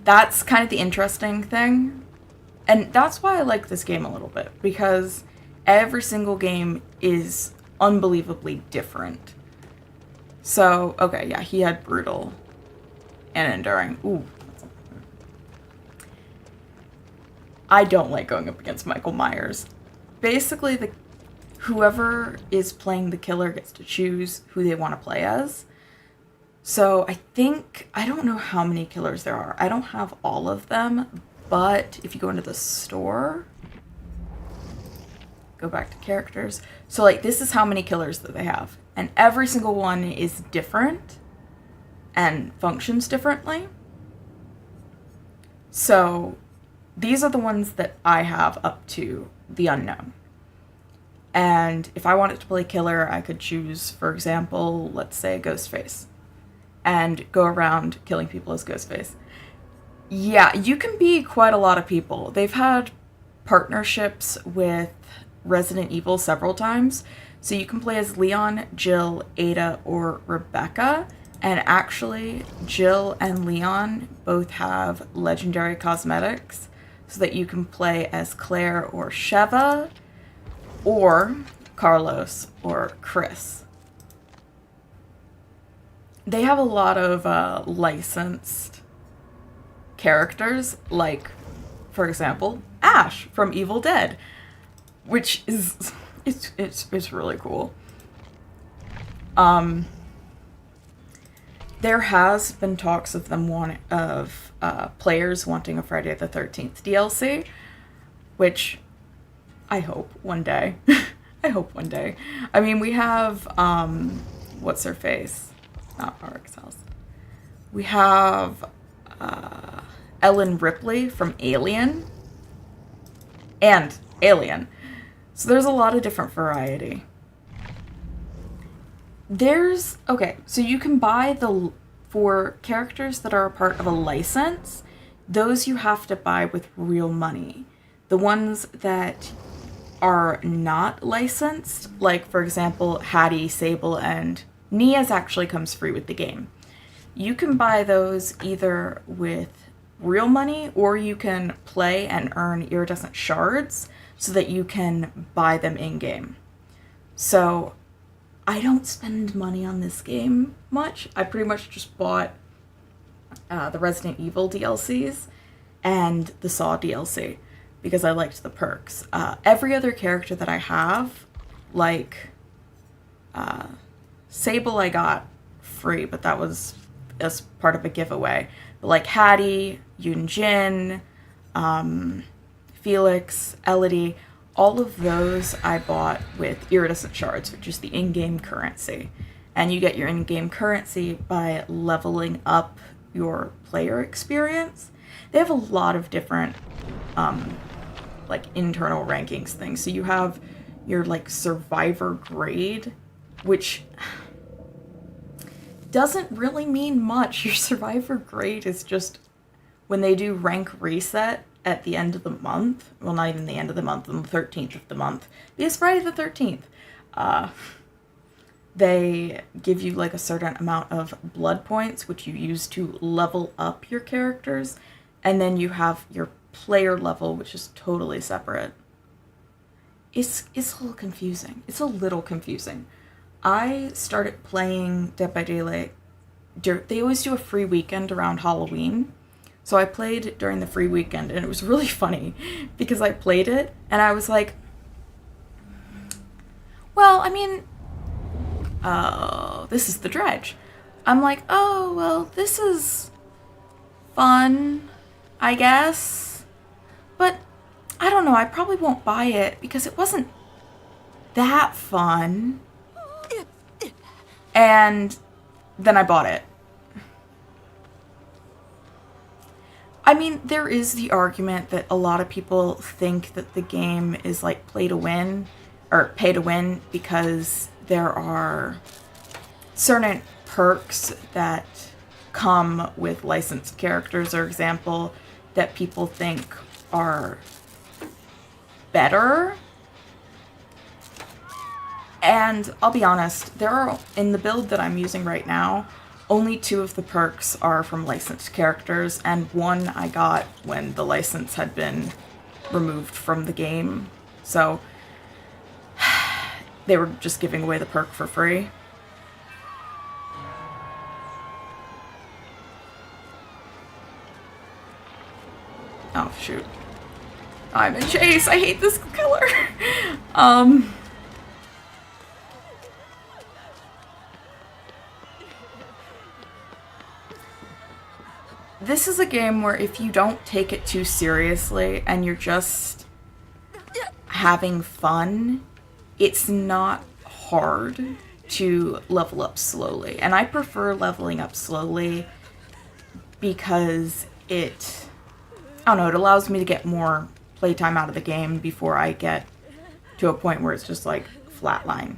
That's kind of the interesting thing. And that's why I like this game a little bit, because every single game is unbelievably different. So, okay, yeah, he had brutal and enduring. Ooh. I don't like going up against Michael Myers. Basically, whoever is playing the killer gets to choose who they want to play as. So I don't know how many killers there are. I don't have all of them, but if you go into the store, go back to characters. So like, this is how many killers that they have. And every single one is different and functions differently. So these are the ones that I have up to the unknown. And if I wanted to play killer, I could choose, for example, let's say Ghostface, and go around killing people as Ghostface. Yeah, you can be quite a lot of people. They've had partnerships with Resident Evil several times, so you can play as Leon, Jill, Ada, or Rebecca. And actually, Jill and Leon both have legendary cosmetics, so that you can play as Claire or Sheva, or Carlos or Chris. They have a lot of licensed characters, like, for example, Ash from Evil Dead, which is, it's really cool. There has been talks of them players wanting a Friday the 13th DLC, which I hope one day. I hope one day. I mean, we have, what's her face? Not Arkham House. We have Ellen Ripley from Alien. And Alien. So there's a lot of different variety. Okay, so you can buy for characters that are a part of a license, those you have to buy with real money. The ones that are not licensed, like for example, Hattie, Sable, and Nia's actually comes free with the game. You can buy those either with real money, or you can play and earn iridescent shards so that you can buy them in-game. So I don't spend money on this game much. I pretty much just bought the Resident Evil DLCs and the Saw DLC because I liked the perks. Every other character that I have, like Sable, I got free, but that was as part of a giveaway. But like Hattie, Yunjin, Felix, Elodie, all of those I bought with iridescent shards, which is the in-game currency. And you get your in-game currency by leveling up your player experience. They have a lot of different like internal rankings things. So you have your like survivor grade, which doesn't really mean much. Your survivor grade is just when they do rank reset at the end of the month. Well, not even the end of the month, on the 13th of the month. Because Friday the 13th. They give you like a certain amount of blood points, which you use to level up your characters. And then you have your player level, which is totally separate. It's a little confusing. It's a little confusing. I started playing Dead by Daylight. They always do a free weekend around Halloween. So I played during the free weekend, and it was really funny because I played it and I was like, well, I mean, this is the Dredge. I'm like, oh, well, this is fun, I guess. But I don't know, I probably won't buy it because it wasn't that fun. And then I bought it. I mean, there is the argument that a lot of people think that the game is like play to win, or pay to win, because there are certain perks that come with licensed characters, for example, that people think are better. And I'll be honest, there are, in the build that I'm using right now, only 2 of the perks are from licensed characters, and 1 I got when the license had been removed from the game. So they were just giving away the perk for free. Oh, shoot. I'm in chase! I hate this killer! This is a game where if you don't take it too seriously and you're just having fun, it's not hard to level up slowly. And I prefer leveling up slowly because I don't know, it allows me to get more playtime out of the game before I get to a point where it's just like flatline.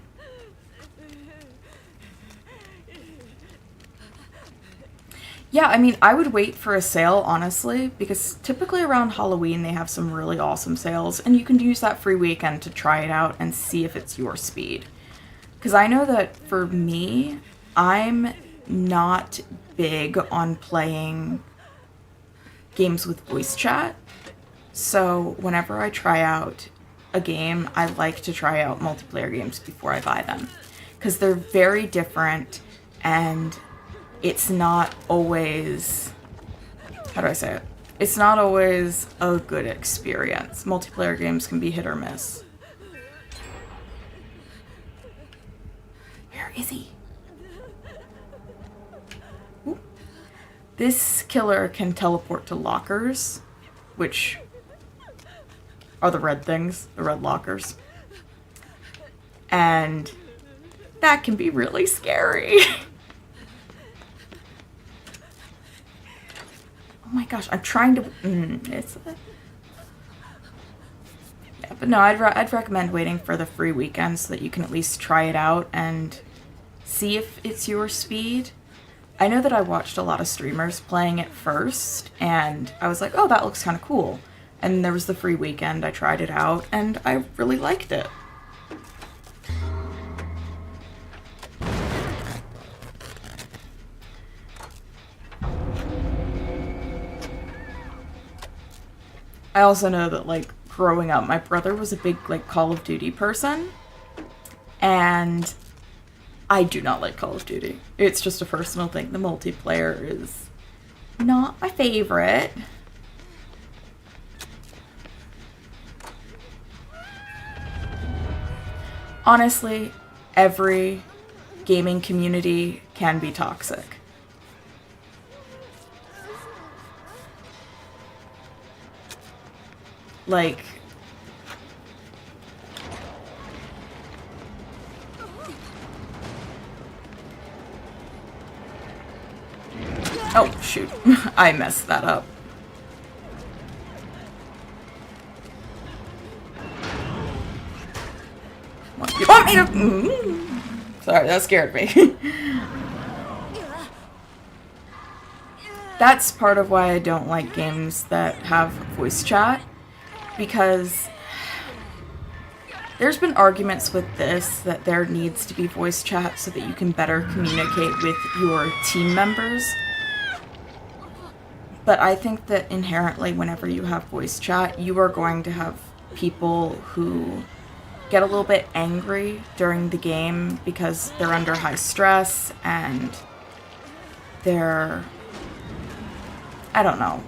Yeah, I mean, I would wait for a sale, honestly, because typically around Halloween they have some really awesome sales, and you can use that free weekend to try it out and see if it's your speed. Because I know that for me, I'm not big on playing games with voice chat, so whenever I try out a game, I like to try out multiplayer games before I buy them. Because they're very different, and it's not always, how do I say it? It's not always a good experience. Multiplayer games can be hit or miss. Where is he? Ooh. This killer can teleport to lockers, which are the red things, the red lockers. And that can be really scary. Oh my gosh, I'm trying to... Yeah, but no, I'd recommend waiting for the free weekend so that you can at least try it out and see if it's your speed. I know that I watched a lot of streamers playing it first, and I was like, oh, that looks kind of cool. And there was the free weekend, I tried it out, and I really liked it. I also know that, like, growing up, my brother was a big, like, Call of Duty person, and I do not like Call of Duty. It's just a personal thing. The multiplayer is not my favorite. Honestly, every gaming community can be toxic. Like, oh shoot, I messed that up. What, you want me to? Sorry, that scared me. That's part of why I don't like games that have voice chat. Because there's been arguments with this that there needs to be voice chat so that you can better communicate with your team members. But I think that inherently whenever you have voice chat, you are going to have people who get a little bit angry during the game because they're under high stress and they're, I don't know,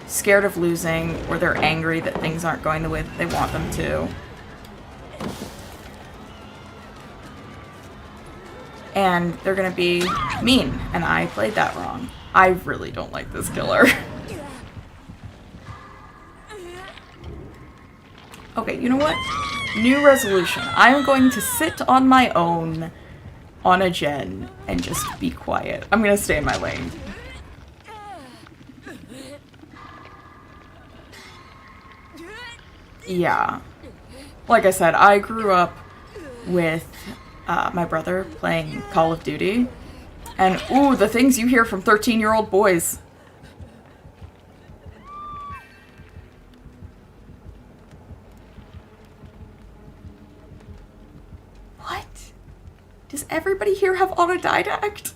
scared of losing, or they're angry that things aren't going the way that they want them to. And they're gonna be mean, and I played that wrong. I really don't like this killer. Okay, you know what? New resolution. I'm going to sit on my own on a gen and just be quiet. I'm gonna stay in my lane. Yeah. Like I said, I grew up with my brother playing Call of Duty. And, ooh, the things you hear from 13-year-old boys. What? Does everybody here have autodidact?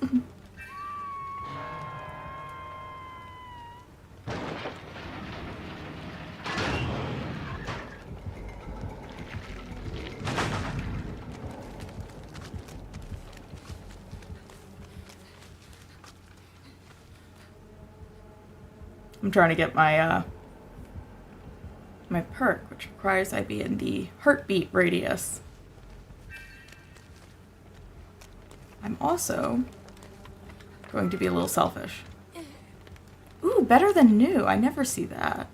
I'm trying to get my my perk, which requires I be in the heartbeat radius. I'm also going to be a little selfish. Ooh, better than new. I never see that.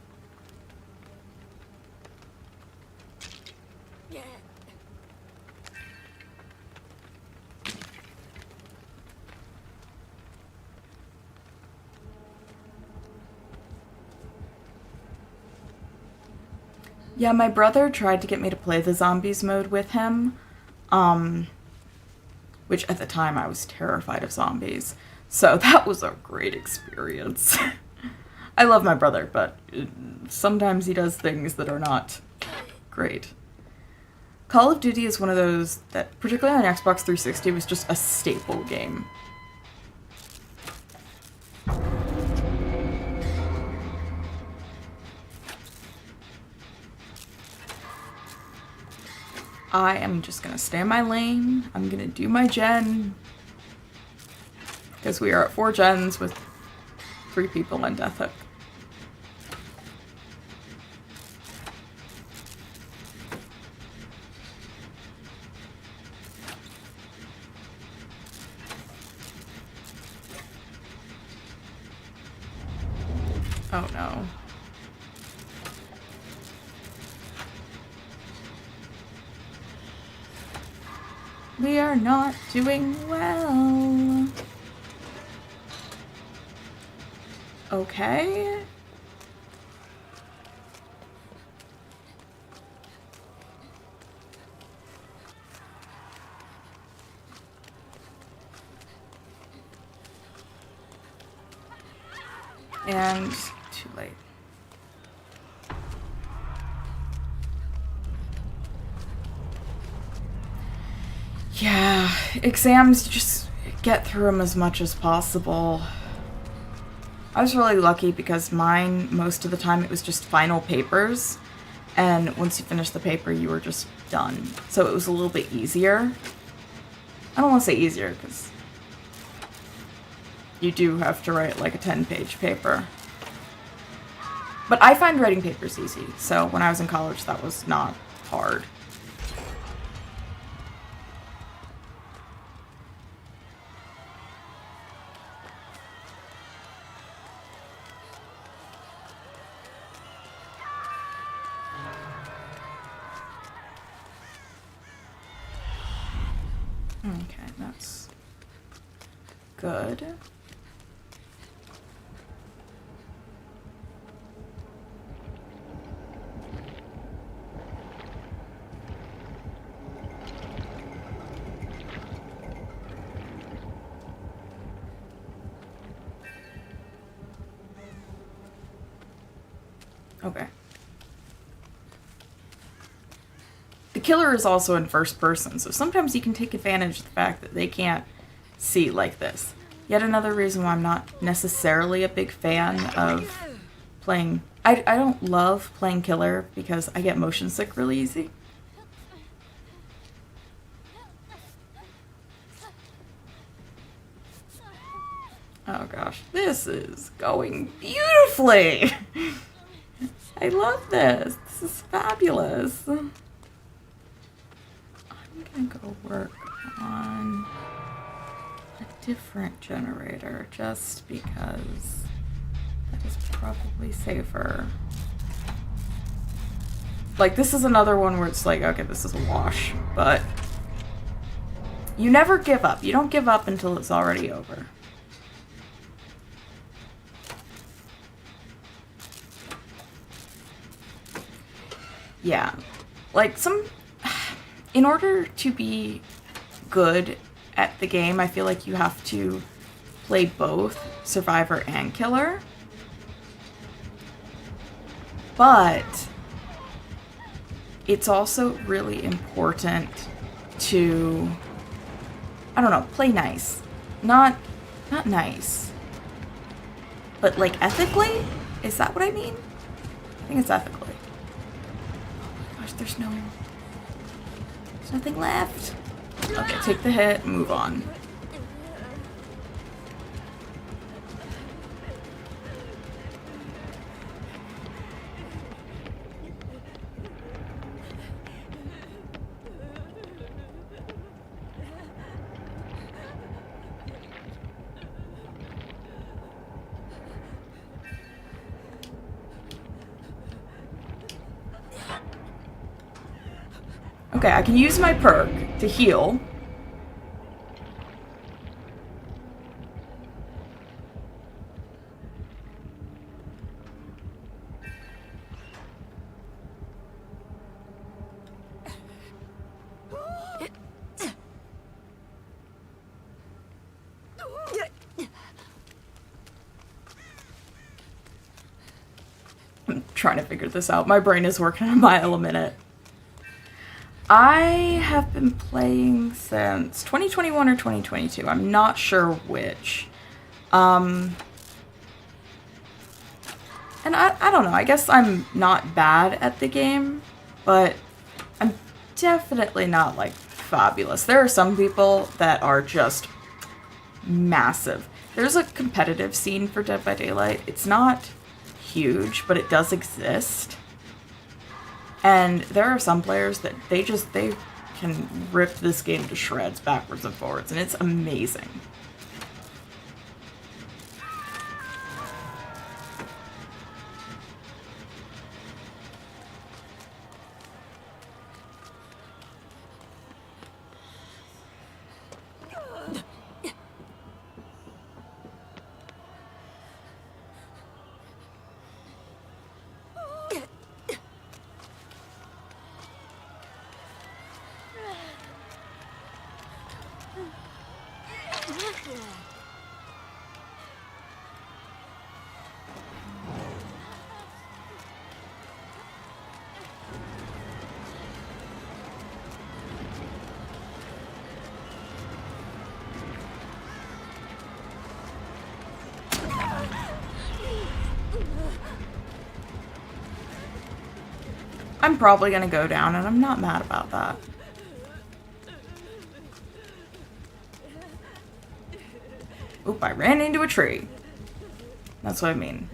Yeah, my brother tried to get me to play the zombies mode with him, which at the time I was terrified of zombies, so that was a great experience. I love my brother, but sometimes he does things that are not great. Call of Duty is one of those that, particularly on Xbox 360, was just a staple game. I am just gonna stay in my lane. I'm gonna do my gen. Because we are at 4 gens with 3 people on death hook. Oh no. We are not doing well. Okay. And too late. Yeah, exams, you just get through them as much as possible. I was really lucky because mine, most of the time, it was just final papers. And once you finish the paper, you were just done. So it was a little bit easier. I don't want to say easier because you do have to write like a 10-page paper. But I find writing papers easy. So when I was in college, that was not hard. Okay, that's good. Okay. The killer is also in first person, so sometimes you can take advantage of the fact that they can't see like this. Yet another reason why I'm not necessarily a big fan of playing... I don't love playing killer because I get motion sick really easy. Oh gosh, this is going beautifully! I love this. This is fabulous. I'm gonna go work on a different generator just because that is probably safer. Like, this is another one where it's like, okay, this is a wash, but you never give up. You don't give up until it's already over. Yeah, like in order to be good at the game, I feel like you have to play both Survivor and Killer. But it's also really important to, I don't know, play nice. Not nice, but like ethically? Is that what I mean? I think it's ethically. There's nothing left. Okay, take the hit, move on. Okay, I can use my perk to heal. I'm trying to figure this out. My brain is working a mile a minute. I have been playing since 2021 or 2022. I'm not sure which. And I don't know. I guess I'm not bad at the game, but I'm definitely not, like, fabulous. There are some people that are just massive. There's a competitive scene for Dead by Daylight. It's not huge, but it does exist. And there are some players that they can rip this game to shreds backwards and forwards, and it's amazing. I'm probably gonna go down, and I'm not mad about that. Oop, I ran into a tree. That's what I mean.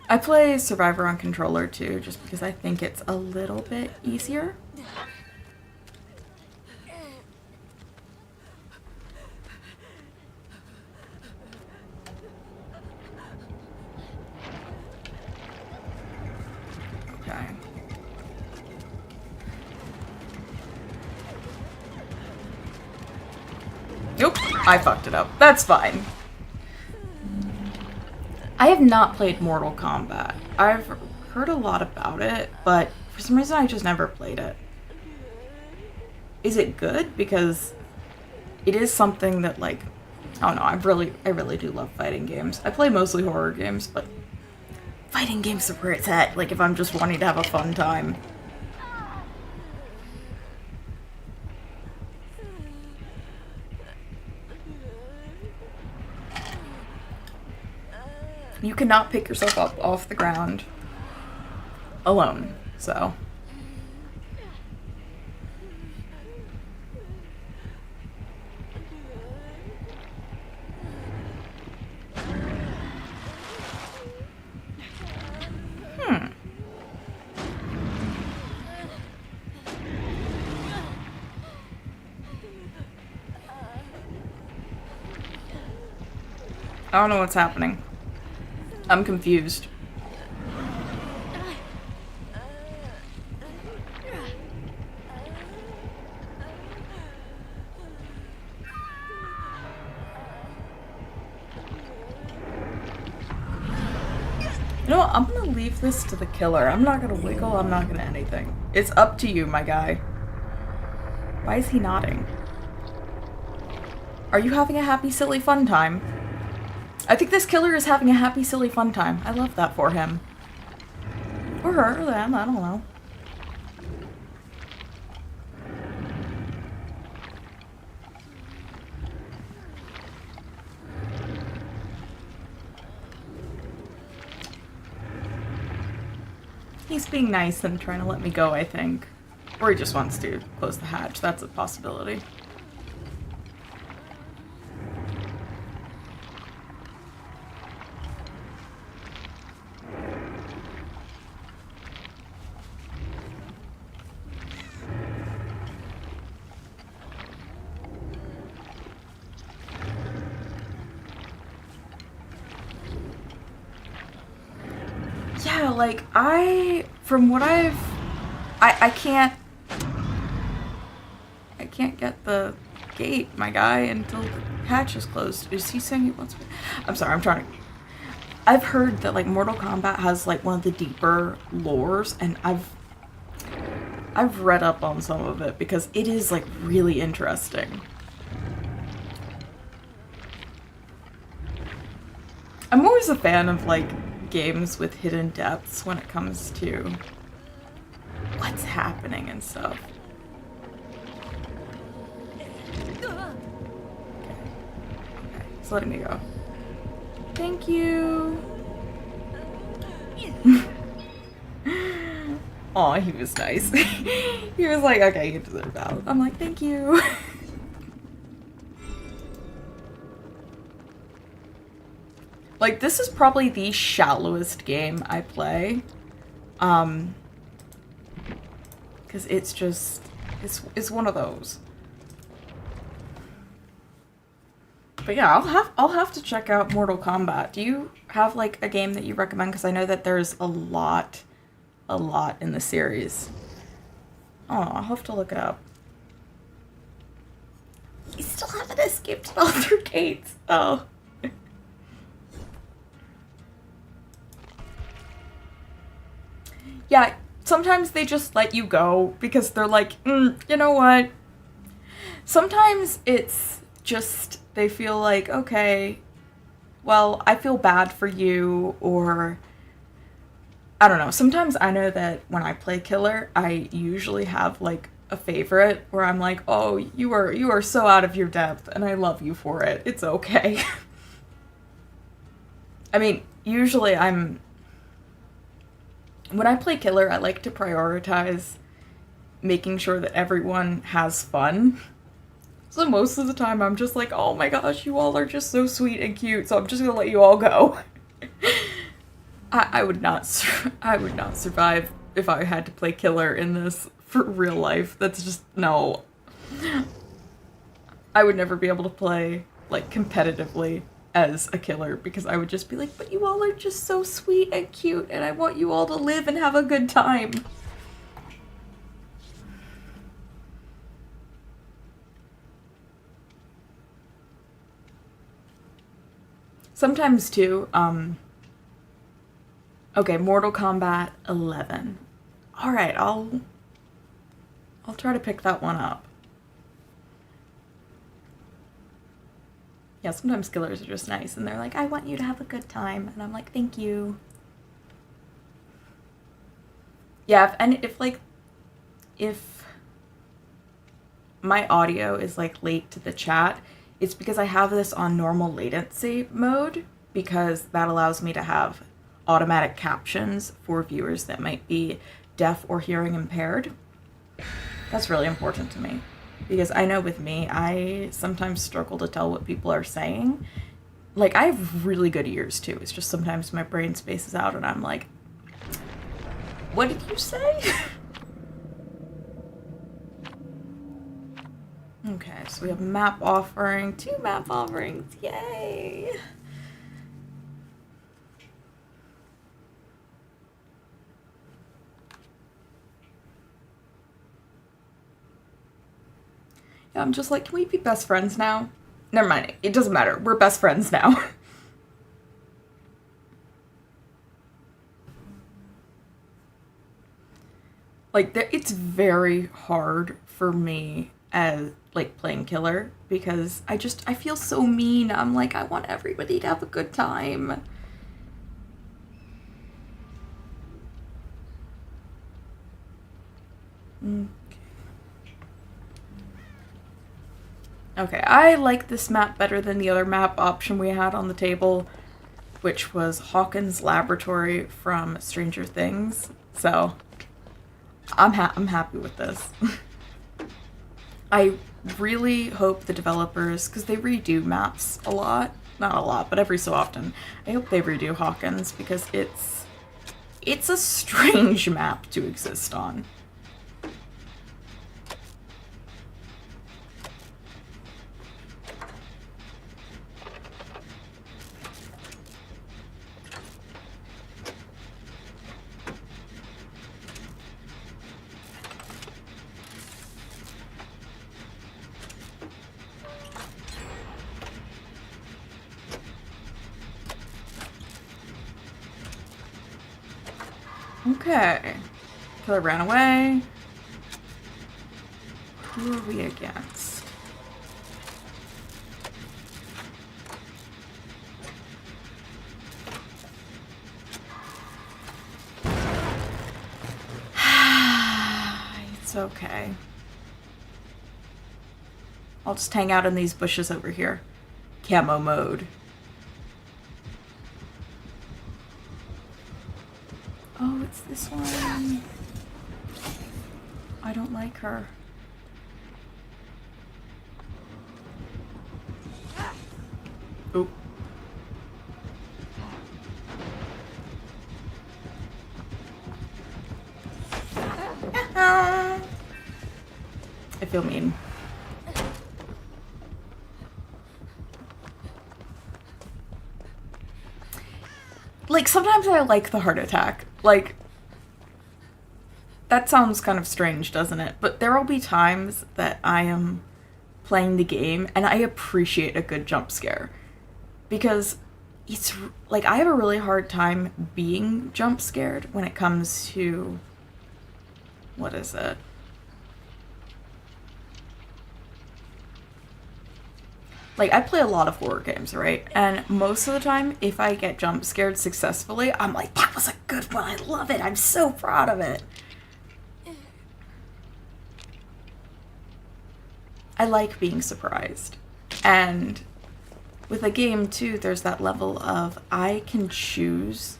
I play Survivor on controller too, just because I think it's a little bit easier. Okay. Nope, I fucked it up. That's fine. I have not played Mortal Kombat. I've heard a lot about it, but for some reason I just never played it. Is it good? Because it is something that, like, I don't know, I really do love fighting games. I play mostly horror games, but fighting games are where it's at, like, if I'm just wanting to have a fun time. You cannot pick yourself up off the ground alone, so. I don't know what's happening. I'm confused. You know what? I'm gonna leave this to the killer. I'm not gonna wiggle, I'm not gonna anything. It's up to you, my guy. Why is he nodding? Are you having a happy, silly, fun time? I think this killer is having a happy, silly, fun time. I love that for him. Or her, or them, I don't know. He's being nice and trying to let me go, I think. Or he just wants to close the hatch. That's a possibility. Yeah, like, from what I can't get the gate, my guy, until the hatch is closed. Is he saying he wants me? I'm sorry, I've heard that, like, Mortal Kombat has, like, one of the deeper lores, and I've read up on some of it, because it is, like, really interesting. I'm always a fan of, like, games with hidden depths when it comes to what's happening and stuff. Okay, he's letting me go. Thank you. Aw, he was nice. He was like, okay, you deserve that. I'm like, thank you. Like, this is probably the shallowest game I play. Because it's just, it's one of those. But yeah, I'll have to check out Mortal Kombat. Do you have, like, a game that you recommend? Because I know that there's a lot in the series. Oh, I'll have to look it up. You still haven't escaped all through gates. Oh. Yeah, sometimes they just let you go because they're like, you know what? sometimes it's just they feel like, okay, well, I feel bad for you, or I don't know. Sometimes I know that when I play killer, I usually have like a favorite where I'm like, oh, you are so out of your depth and I love you for it. It's okay. I mean, usually when I play killer, I like to prioritize making sure that everyone has fun. So most of the time I'm just like, oh my gosh, you all are just so sweet and cute, so I'm just gonna let you all go. I would not survive if I had to play killer in this for real life. That's just, no. I would never be able to play, like, competitively as a killer because I would just be like, but you all are just so sweet and cute and I want you all to live and have a good time. Sometimes too, okay, Mortal Kombat 11. Alright, I'll try to pick that one up. Yeah, sometimes killers are just nice and they're like, I want you to have a good time. And I'm like, thank you. Yeah, if my audio is like late to the chat, it's because I have this on normal latency mode because that allows me to have automatic captions for viewers that might be deaf or hearing impaired. That's really important to me because I know with me, I sometimes struggle to tell what people are saying. Like, I have really good ears too. It's just sometimes my brain spaces out and I'm like, what did you say? Okay, so we have map offering, 2 map offerings, yay! Yeah, I'm just like, can we be best friends now? Never mind, it doesn't matter, we're best friends now. Like, it's very hard for me as, like, playing killer because I feel so mean. I'm like, I want everybody to have a good time. Okay, I like this map better than the other map option we had on the table, which was Hawkins Laboratory from Stranger Things. So, I'm happy with this. I really hope the developers, because they redo maps a lot, not a lot, but every so often, I hope they redo Hawkins because it's a strange map to exist on. Okay. Killer ran away. Who are we against? It's okay. I'll just hang out in these bushes over here. Camo mode. Oh, it's this one. I don't like her. Oop. I feel mean. Like, sometimes I like the heart attack. Like, that sounds kind of strange, doesn't it? But there will be times that I am playing the game and I appreciate a good jump scare. Because it's, like, I have a really hard time being jump scared when it comes to, what is it? like, I play a lot of horror games, right? And most of the time, if I get jump scared successfully, I'm like, that was a good one. I love it. I'm so proud of it. I like being surprised. And with a game, too, there's that level of I can choose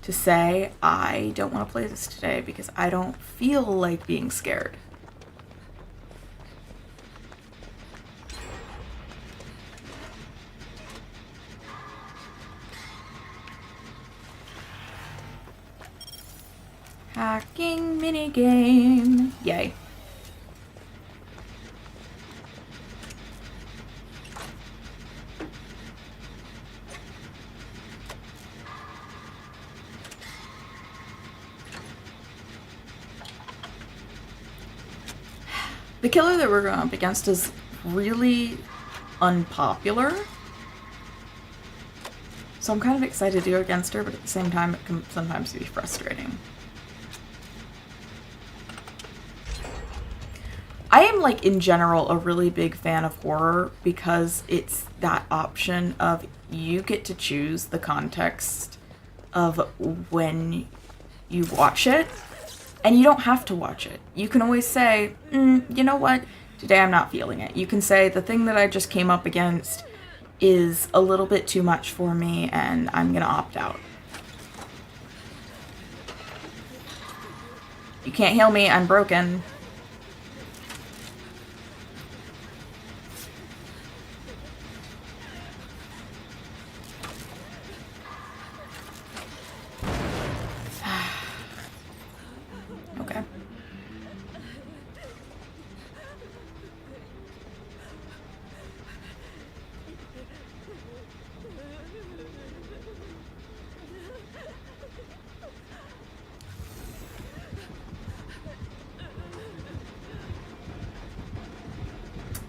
to say, I don't want to play this today because I don't feel like being scared. Hacking minigame. Yay. The killer that we're going up against is really unpopular. So I'm kind of excited to go against her, but at the same time, it can sometimes be frustrating. I am, like, in general, a really big fan of horror because it's that option of you get to choose the context of when you watch it, and you don't have to watch it. You can always say, you know what, today I'm not feeling it. You can say, the thing that I just came up against is a little bit too much for me, and I'm gonna opt out. You can't heal me, I'm broken. Okay.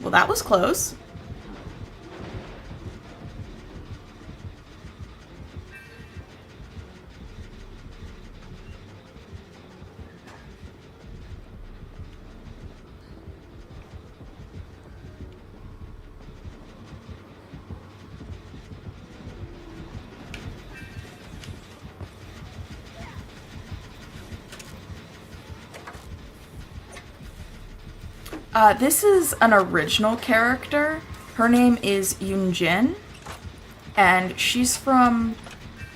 Well, that was close. This is an original character. Her name is Yoonjin, and she's from,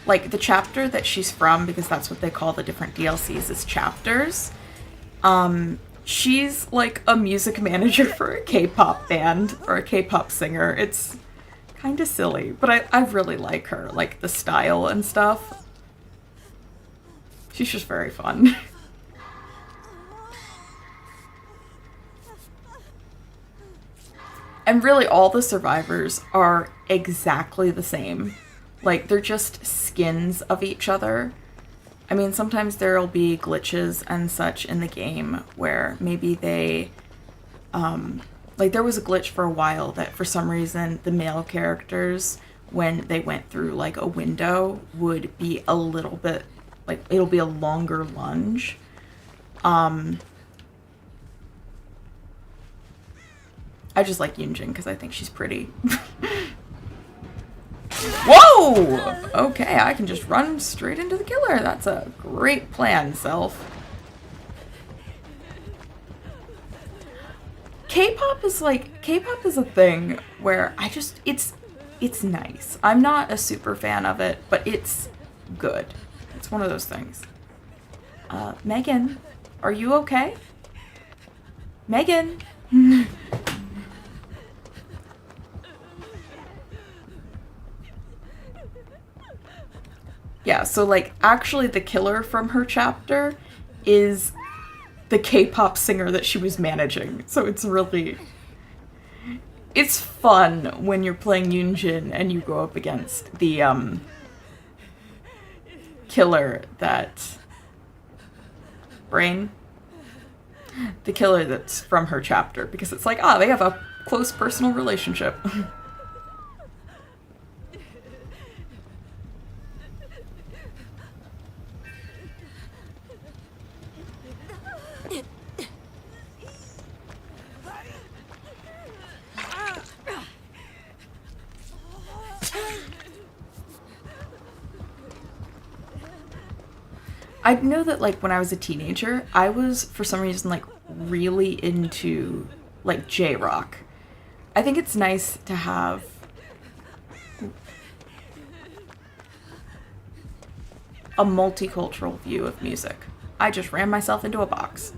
like, the chapter that she's from, because that's what they call the different DLCs, is chapters. She's like a music manager for a K-pop band, or a K-pop singer. It's kind of silly, but I really like her, like the style and stuff. She's just very fun. And really, all the survivors are exactly the same. Like, they're just skins of each other. I mean, sometimes there'll be glitches and such in the game where maybe they, like, there was a glitch for a while that for some reason the male characters, when they went through, like, a window, would be a little bit, like, it'll be a longer lunge. I just like Yoonjin because I think she's pretty. Whoa! Okay, I can just run straight into the killer. That's a great plan, self. K-pop is a thing where it's nice. I'm not a super fan of it, but it's good. It's one of those things. Megan, are you okay? Megan! Yeah, so, like, actually the killer from her chapter is the K-pop singer that she was managing. So it's really... It's fun when you're playing Yoonjin and you go up against the, killer that... Brain? The killer that's from her chapter. Because it's like, they have a close personal relationship. I know that, like, when I was a teenager, I was, for some reason, like, really into, like, J-rock. I think it's nice to have a multicultural view of music. I just ran myself into a box.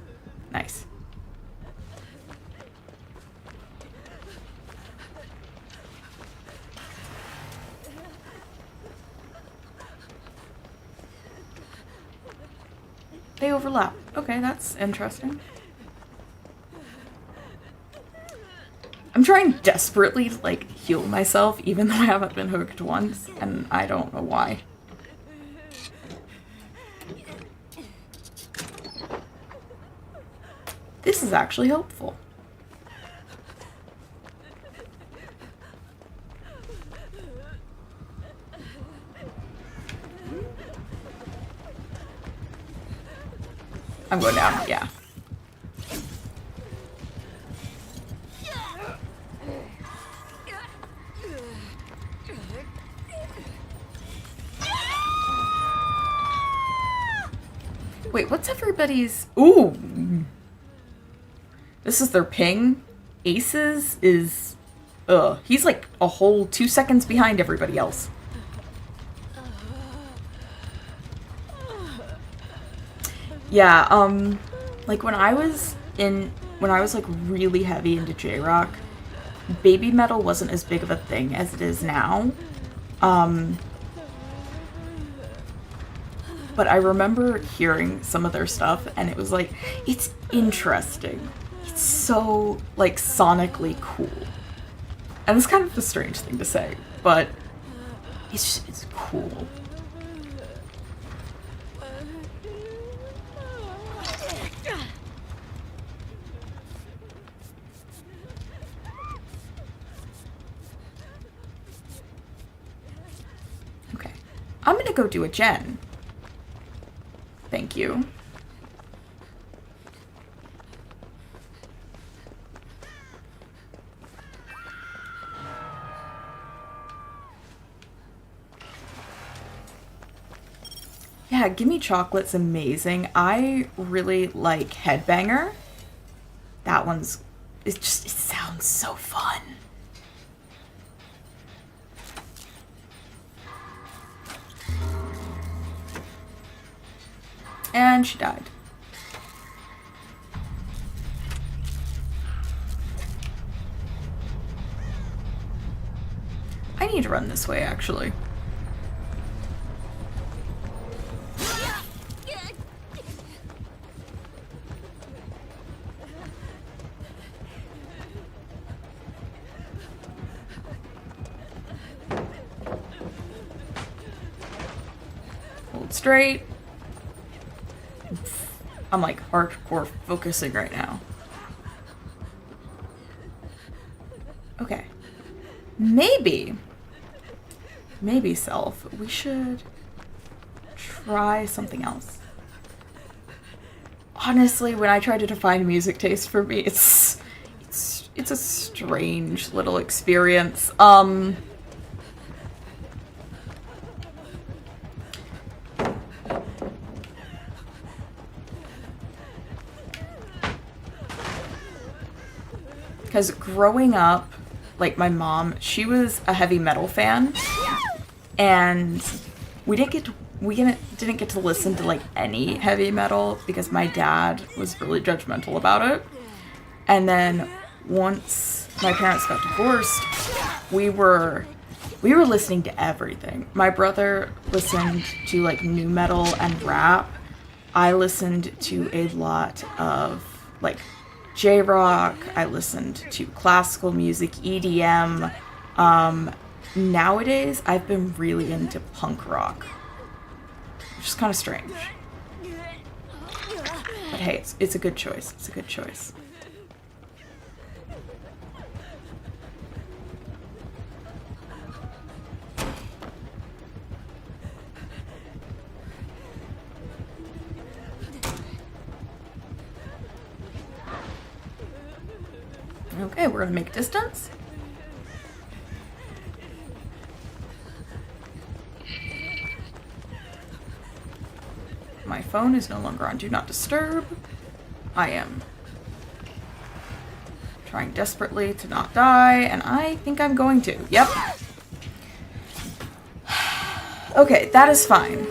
Nice. They overlap. Okay, that's interesting. I'm trying desperately to, like, heal myself, even though I haven't been hooked once, and I don't know why. This is actually helpful. I'm going down, yeah. Wait, what's everybody's... Ooh! This is their ping. Ace's is... He's like a whole 2 seconds behind everybody else. Yeah, like when I was like really heavy into J-rock, baby metal wasn't as big of a thing as it is now. But I remember hearing some of their stuff, and it was like, it's interesting. It's so, like, sonically cool. And it's kind of a strange thing to say, but it's cool. Okay. I'm gonna go do a gen. Thank you. Yeah, Gimme Chocolate's amazing. I really like Headbanger. That one's... it sounds so fun. And she died. I need to run this way, actually. Hold straight. I'm like hardcore focusing right now. Okay. Maybe, Self, we should try something else. Honestly, when I try to define music taste for me, it's a strange little experience. Because growing up, like my mom, she was a heavy metal fan, and we didn't get to listen to like any heavy metal because my dad was really judgmental about it. And then once my parents got divorced, we were listening to everything. My brother listened to like nu metal and rap. I listened to a lot of like J-rock. I listened to classical music, EDM. Nowadays, I've been really into punk rock, which is kind of strange. But hey, it's a good choice. It's a good choice. Okay, we're gonna make distance. My phone is no longer on Do Not Disturb. I am trying desperately to not die, and I think I'm going to. Yep. Okay, that is fine.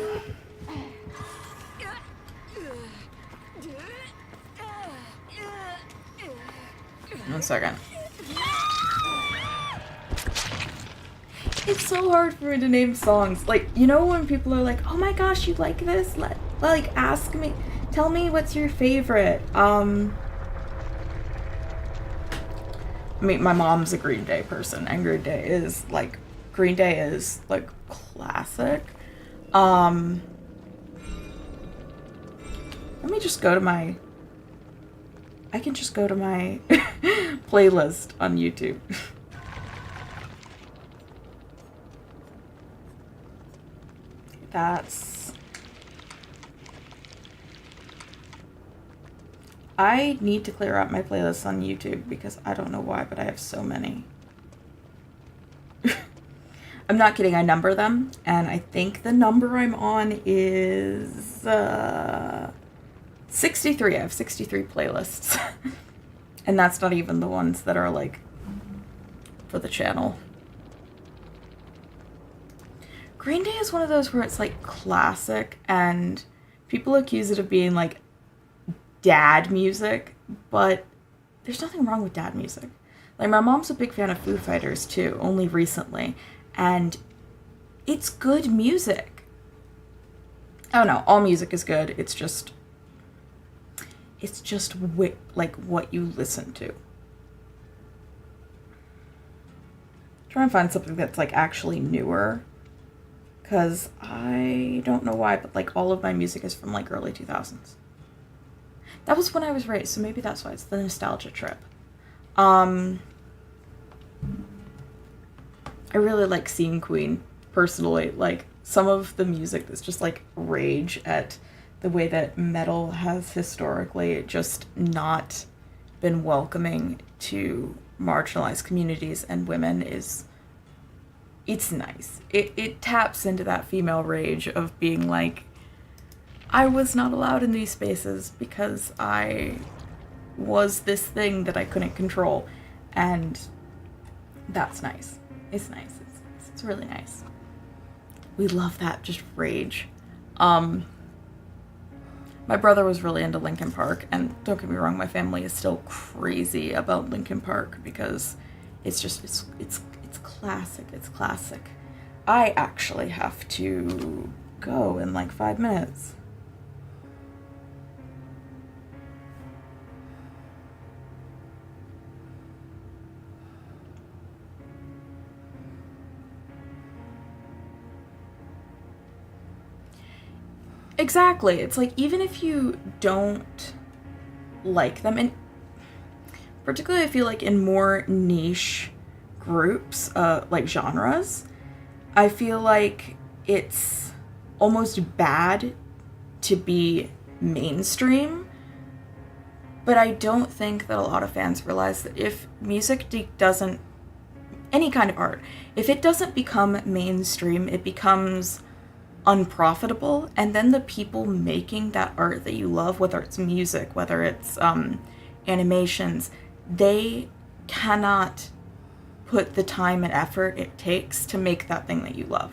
One second. It's so hard for me to name songs. Like, you know when people are like, oh my gosh, you like this? Like, ask me, tell me what's your favorite. I mean, my mom's a Green Day person, and Green Day is, like, classic. Let me just go to my, I can just go to my playlist on YouTube. I need to clear out my playlists on YouTube because I don't know why, but I have so many. I'm not kidding, I number them, and I think the number I'm on is 63. I have 63 playlists. And that's not even the ones that are, like, for the channel. Green Day is one of those where it's, like, classic, and people accuse it of being, like, dad music, but there's nothing wrong with dad music. Like, my mom's a big fan of Foo Fighters, too, only recently, and it's good music. I don't know, all music is good, it's just like, what you listen to. Try and find something that's, like, actually newer. Because I don't know why, but, like, all of my music is from, like, early 2000s. That was when I was raised, so maybe that's why. It's the nostalgia trip. I really like Scene Queen, personally. Like, some of the music that's just, like, rage at the way that metal has historically just not been welcoming to marginalized communities and women is... It's nice. It taps into that female rage of being like, I was not allowed in these spaces because I was this thing that I couldn't control. And that's nice. It's nice. It's really nice. We love that, just rage. My brother was really into Linkin Park, and don't get me wrong, my family is still crazy about Linkin Park because it's classic. It's classic. I actually have to go in like 5 minutes. Exactly. It's like, even if you don't like them, and particularly I feel like in more niche groups, like genres, I feel like it's almost bad to be mainstream, but I don't think that a lot of fans realize that if music doesn't, any kind of art, if it doesn't become mainstream, it becomes unprofitable, and then the people making that art that you love, whether it's music, whether it's animations, they cannot put the time and effort it takes to make that thing that you love.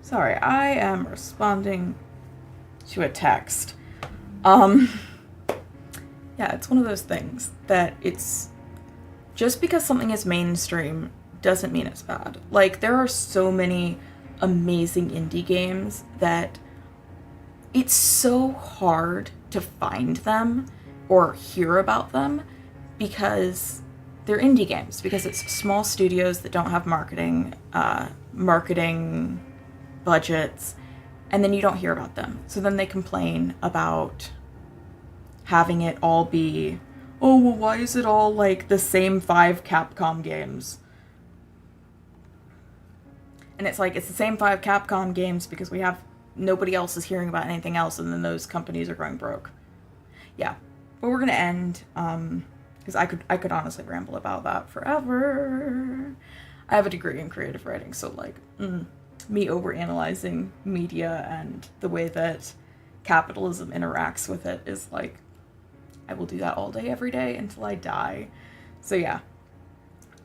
Sorry, I am responding to a text. Yeah, it's one of those things that it's just because something is mainstream doesn't mean it's bad. Like, there are so many amazing indie games that it's so hard to find them or hear about them because they're indie games, because it's small studios that don't have marketing budgets, and then you don't hear about them. So then they complain about having it all be, oh, well, why is it all like the same 5 Capcom games? And it's like, it's the same 5 Capcom games because nobody else is hearing about anything else, and then those companies are going broke. Yeah, but we're gonna end, because I could honestly ramble about that forever. I have a degree in creative writing, so like, me overanalyzing media and the way that capitalism interacts with it is like, I will do that all day, every day until I die. So yeah,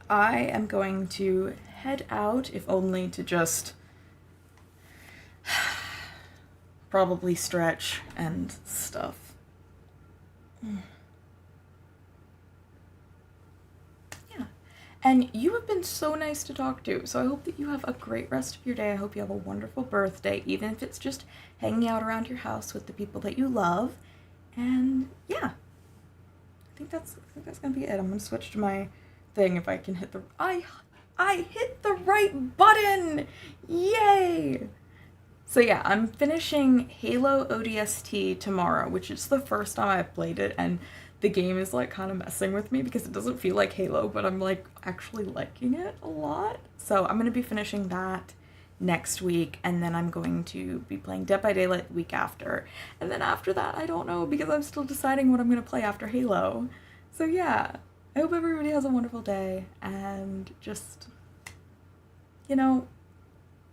I am going to head out, if only to just probably stretch and stuff. Yeah. And you have been so nice to talk to, so I hope that you have a great rest of your day. I hope you have a wonderful birthday, even if it's just hanging out around your house with the people that you love. And yeah, I think that's gonna be it. I'm gonna switch to my thing if I can hit the... I hit the right button! Yay! So yeah, I'm finishing Halo ODST tomorrow, which is the first time I've played it, and the game is like kind of messing with me because it doesn't feel like Halo, but I'm like actually liking it a lot. So I'm gonna be finishing that next week, and then I'm going to be playing Dead by Daylight the week after. And then after that, I don't know, because I'm still deciding what I'm gonna play after Halo. So yeah, I hope everybody has a wonderful day, and just, you know,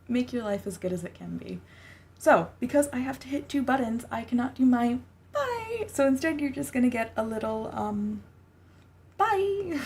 make your life as good as it can be. So, because I have to hit 2 buttons, I cannot do my bye. So instead, you're just gonna get a little, bye.